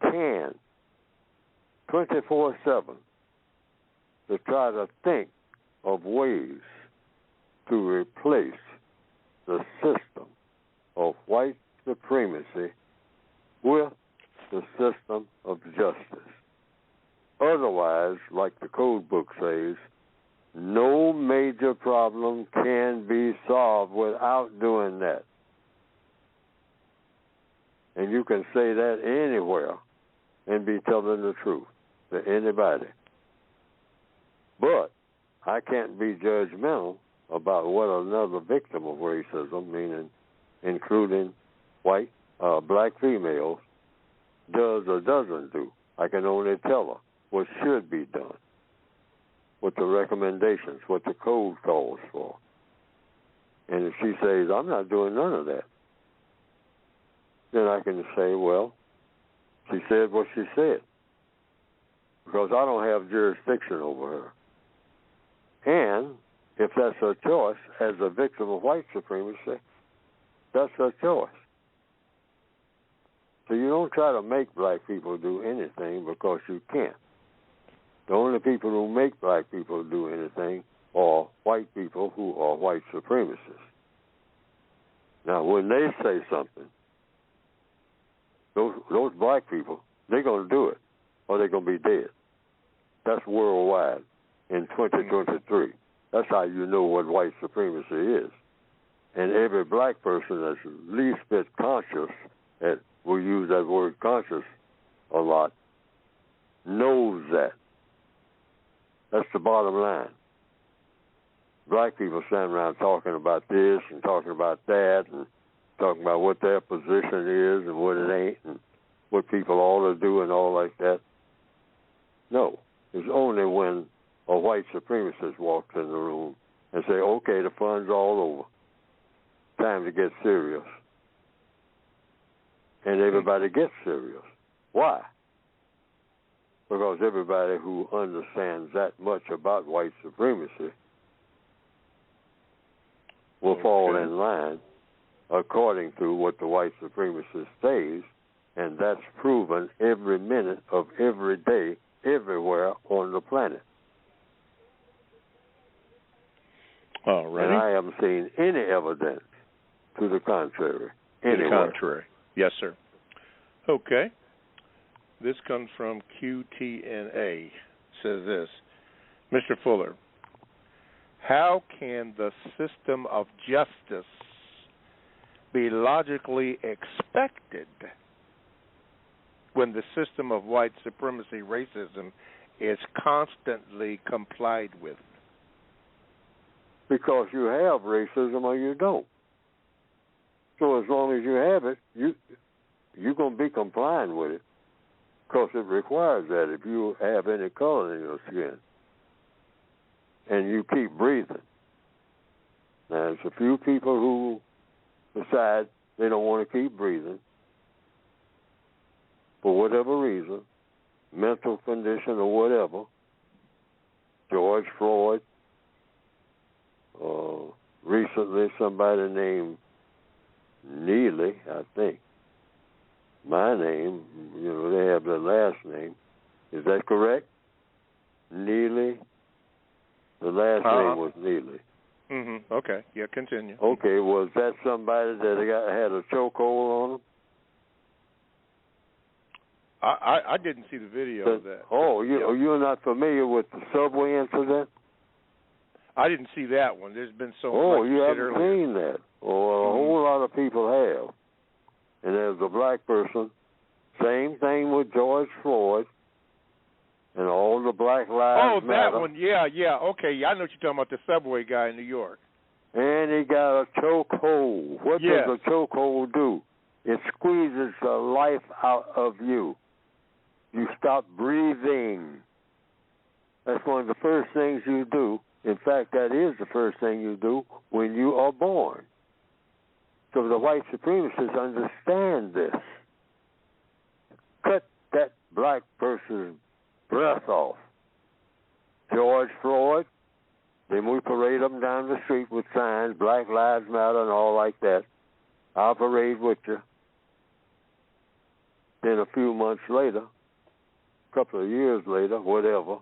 can 24/7 to try to think of ways to replace the system of white supremacy with the system of justice. Otherwise, like the code book says, No major problem can be solved without doing that. And you can say that anywhere and be telling the truth to anybody. But I can't be judgmental about what another victim of racism, meaning including white, black females, does or doesn't do. I can only tell her what should be done, what the recommendations, what the code calls for. And if she says, I'm not doing none of that, then I can say, well, she said what she said, because I don't have jurisdiction over her. And if that's her choice as a victim of white supremacy, that's her choice. So you don't try to make black people do anything because you can't. The only people who make black people do anything are white people who are white supremacists. Now, when they say something, those black people, they're going to do it or they're going to be dead. That's worldwide in 2023. That's how you know what white supremacy is. And every black person that's least bit conscious, we use that word conscious a lot, knows that. That's the bottom line. Black people stand around talking about this and talking about that and talking about what their position is and what it ain't and what people ought to do and all like that. No. It's only when a white supremacist walks in the room and say, okay, the fun's all over. Time to get serious. And everybody gets serious. Why? Because everybody who understands that much about white supremacy will fall in line according to what the white supremacist says, and that's proven every minute of every day, everywhere on the planet. All right. And I haven't seen any evidence to the contrary. Anywhere. To the contrary. Yes, sir. Okay. This comes from QTNA. It says this, Mr. Fuller, how can the system of justice be logically expected when the system of white supremacy racism is constantly complied with? Because you have racism or you don't. So as long as you have it, you're going to be complying with it, because it requires that if you have any color in your skin and you keep breathing. Now, there's a few people who decide they don't want to keep breathing for whatever reason, mental condition or whatever. George Floyd, recently somebody named Neely, I think. My name, they have their last name. Is that correct? Neely? The last name was Neely. Mm-hmm. Okay. Yeah, continue. Okay, was that somebody that had a chokehold on him? I didn't see the video of that. Oh, you're not familiar with the subway incident? I didn't see that one. There's been so much. Oh, you haven't seen that? Well, a whole lot of people have. And there's a black person. Same thing with George Floyd and all the Black Lives Matter. Oh, that one. Yeah. Okay, I know what you're talking about, the subway guy in New York. And he got a chokehold. What does a chokehold do? It squeezes the life out of you. You stop breathing. That's one of the first things you do. In fact, that is the first thing you do when you are born. So the white supremacists understand this. Cut that black person's breath off. George Floyd, then we parade them down the street with signs, Black Lives Matter and all like that. I'll parade with you. Then a few months later, a couple of years later, whatever,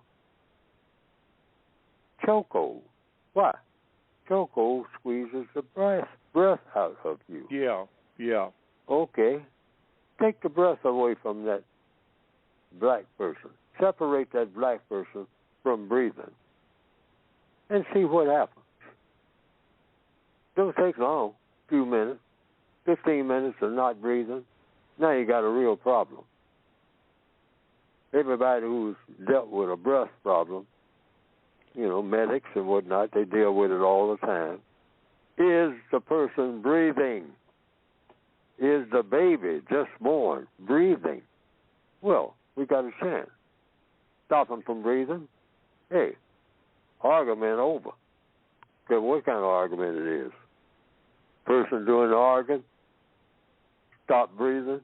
chokehold. Why? Chokehold squeezes the breath out of you. Yeah. Okay. Take the breath away from that black person. Separate that black person from breathing. and see what happens. Don't take long, few minutes, 15 minutes of not breathing. Now you got a real problem. Everybody who's dealt with a breath problem, medics and whatnot, they deal with it all the time. Is the person breathing? Is the baby just born breathing? Well, we got a chance. Stop him from breathing. Hey, argument over. Okay, what kind of argument it is? Person doing the arguing, stop breathing.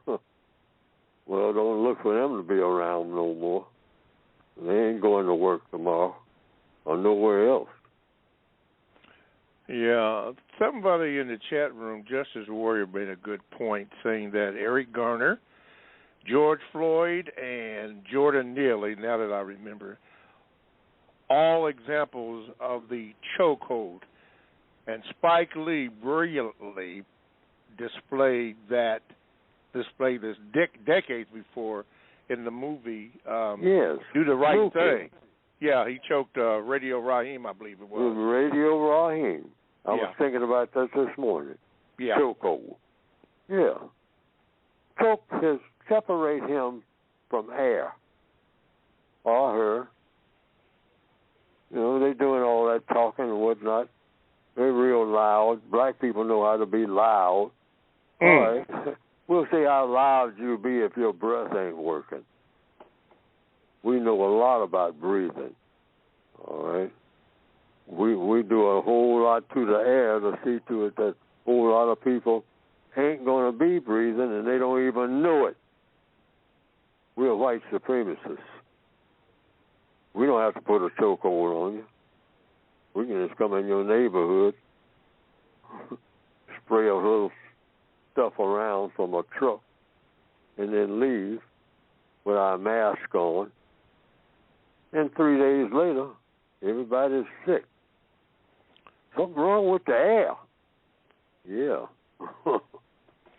Well, don't look for them to be around no more. They ain't going to work tomorrow or nowhere else. Yeah, somebody in the chat room, Justice Warrior, made a good point, saying that Eric Garner, George Floyd, and Jordan Neely, now that I remember, all examples of the chokehold. And Spike Lee brilliantly displayed this decades before in the movie yes. Do the Right Thing. Yeah, he choked Radio Raheem, I believe it was. Radio Raheem. I was thinking about that this morning. Yeah. Chokehold. Yeah. Choke is separate him from air or her. They're doing all that talking and whatnot. They're real loud. Black people know how to be loud. All right. We'll see how loud you'll be if your breath ain't working. We know a lot about breathing. All right. We do a whole lot to the air to see to it that a whole lot of people ain't going to be breathing and they don't even know it. We're white supremacists. We don't have to put a chokehold on you. We can just come in your neighborhood, spray a little stuff around from a truck, and then leave with our mask on. And 3 days later, everybody's sick. Something wrong with the air. Yeah.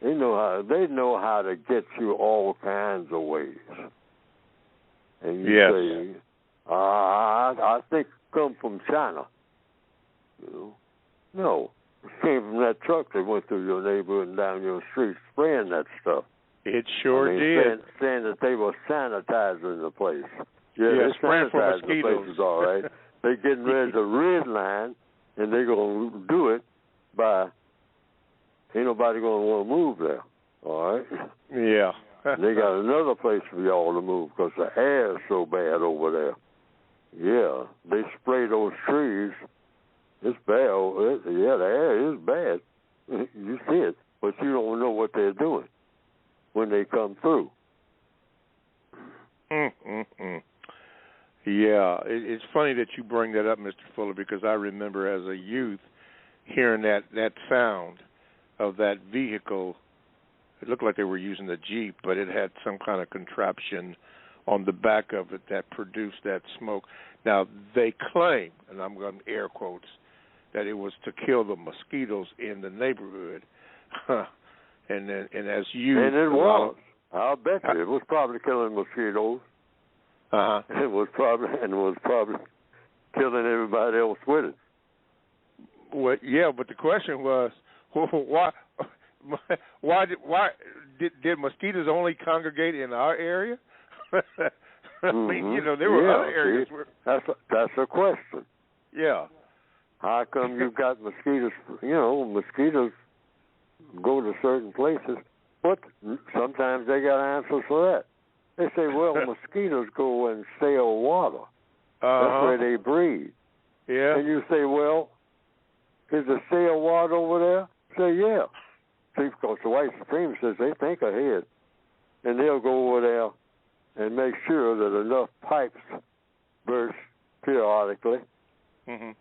They know how to get you all kinds of ways. And you say, I think it come from China. No. It came from that truck that went through your neighborhood and down your street spraying that stuff. It sure did. Saying that they were sanitizing the place. Yeah, they're spraying for sanitizing the mosquitoes. place is all right. They're getting ready to redline, and they're going to do it by, ain't nobody going to want to move there. All right? Yeah. They got another place for y'all to move because the air is so bad over there. Yeah, they spray those trees. It's bad. The air is bad. You see it, but you don't know what they're doing when they come through. Yeah, it's funny that you bring that up, Mr. Fuller, because I remember as a youth hearing that sound of that vehicle. It looked like they were using a Jeep, but it had some kind of contraption on the back of it that produced that smoke. Now, they claim, and I'm going to air quotes, that it was to kill the mosquitoes in the neighborhood. And as you... And it was. I'll bet you. It was probably killing mosquitoes. Uh-huh. It was probably killing everybody else with it. Well, yeah, but the question was, why did mosquitoes only congregate in our area? I mean, there were other areas where... That's a question. Yeah. How come you've got mosquitoes? Mosquitoes go to certain places, but sometimes they got answers for that. They say, well, mosquitoes go and stale water. That's where they breed. Yeah. And you say, well, is there stale water over there? Say, yeah. See, because the white supremacists, they think ahead. And they'll go over there and make sure that enough pipes burst periodically. Mm-hmm.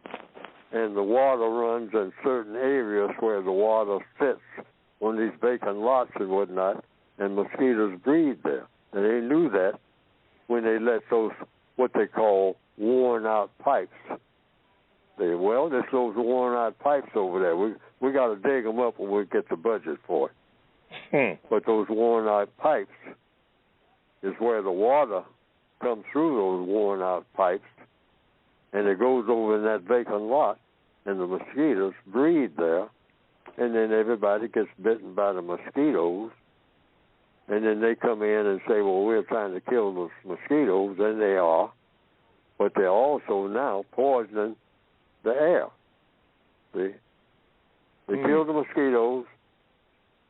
And the water runs in certain areas where the water sits on these vacant lots and whatnot, and mosquitoes breed there. And they knew that when they let those, what they call, worn-out pipes. There's those worn-out pipes over there. We got to dig them up when we get the budget for it. But those worn-out pipes is where the water comes through those worn-out pipes and it goes over in that vacant lot, and the mosquitoes breed there, and then everybody gets bitten by the mosquitoes, and then they come in and say, well, we're trying to kill the mosquitoes, and they are, but they're also now poisoning the air. See? They killed the mosquitoes.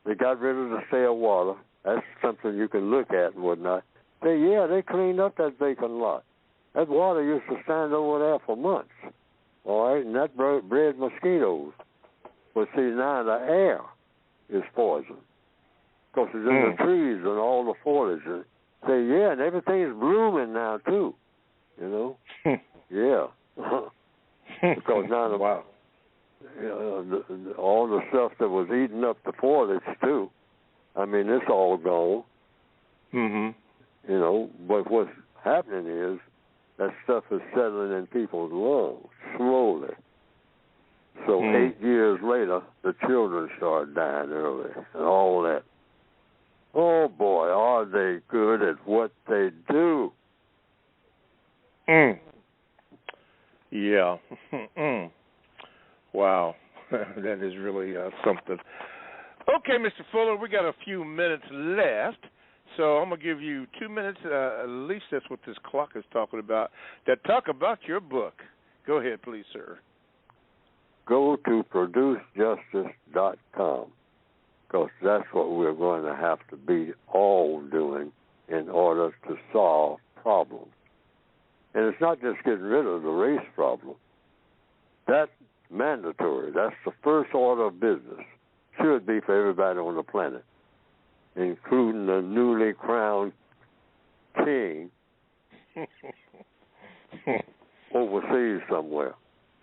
They got rid of the stale water. That's something you can look at and whatnot. Say, yeah, they cleaned up that vacant lot. That water used to stand over there for months, all right, and that bred mosquitoes. But see, now the air is poisoned because it's in the trees and all the foliage. And say, yeah, and everything's blooming now, too, you know? Yeah. Because now all the stuff that was eating up the foliage, too, I mean, it's all gone. You know, but what's happening is that stuff is settling in people's lungs slowly. So 8 years later, the children start dying early and all that. Oh, boy, are they good at what they do. Yeah. Wow. That is really something. Okay, Mr. Fuller, we got a few minutes left. So I'm going to give you 2 minutes, at least that's what this clock is talking about, to talk about your book. Go ahead, please, sir. Go to producejustice.com, because that's what we're going to have to be all doing in order to solve problems. And it's not just getting rid of the race problem. That's mandatory. That's the first order of business. Should be for everybody on the planet, including the newly crowned king overseas somewhere,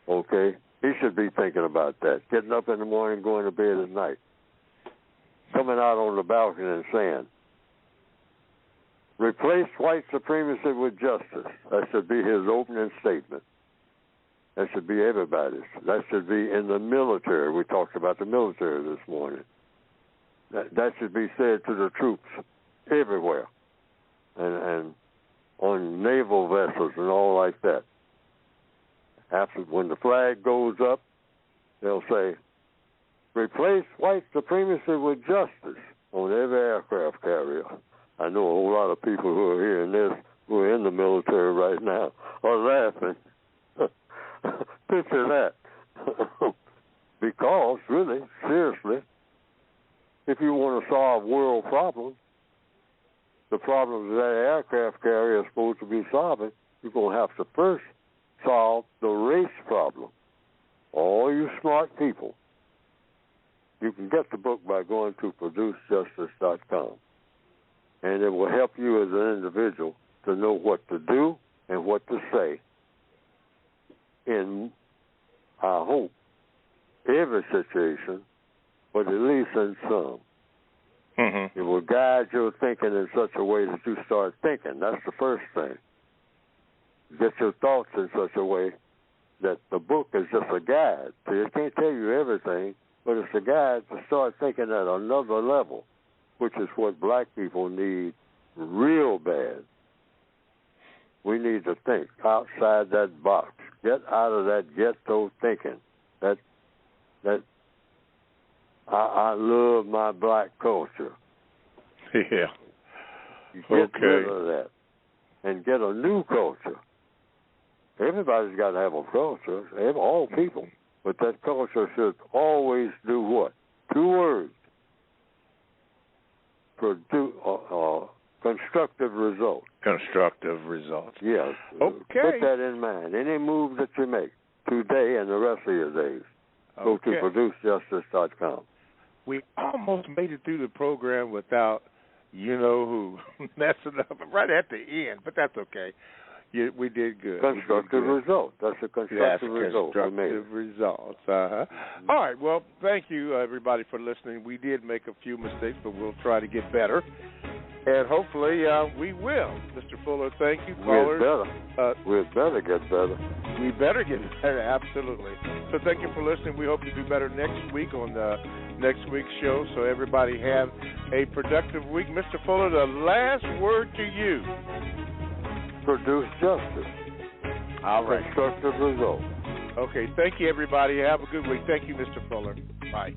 okay? He should be thinking about that. Getting up in the morning, going to bed at night. Coming out on the balcony and saying, replace white supremacy with justice. That should be his opening statement. That should be everybody's. That should be in the military. We talked about the military this morning. That should be said to the troops everywhere, and on naval vessels and all like that. After, when the flag goes up, they'll say, replace white supremacy with justice on every aircraft carrier. I know a whole lot of people who are hearing this, who are in the military right now, are laughing. Picture that. Because, really, seriously, if you want to solve world problems, the problems that aircraft carrier is supposed to be solving, you're going to have to first solve the race problem. All you smart people, you can get the book by going to producejustice.com. And it will help you as an individual to know what to do and what to say in, I hope, every situation, but at least in some. It will guide your thinking in such a way that you start thinking. That's the first thing. Get your thoughts in such a way that the book is just a guide. See, it can't tell you everything, but it's a guide to start thinking at another level, which is what black people need real bad. We need to think outside that box. Get out of that ghetto thinking. That I love my black culture. Yeah. Get rid of that and get a new culture. Everybody's got to have a culture, all people. But that culture should always do what? 2 words. Produce constructive results. Constructive results. Yes. Okay. Put that in mind. Any move that you make today and the rest of your days, go to producejustice.com. We almost made it through the program without you-know-who messing up right at the end, but that's okay. We did good. Constructive results. That's a constructive result. Constructive results. All right. Well, thank you, everybody, for listening. We did make a few mistakes, but we'll try to get better. And hopefully we will. Mr. Fuller, thank you. Callers. We'd better get better. We better get better, absolutely. So thank you for listening. We hope to do better next week on next week's show. So everybody have a productive week. Mr. Fuller, the last word to you. Produce justice. All right. constructive results. Okay, thank you, everybody. Have a good week. Thank you, Mr. Fuller. Bye.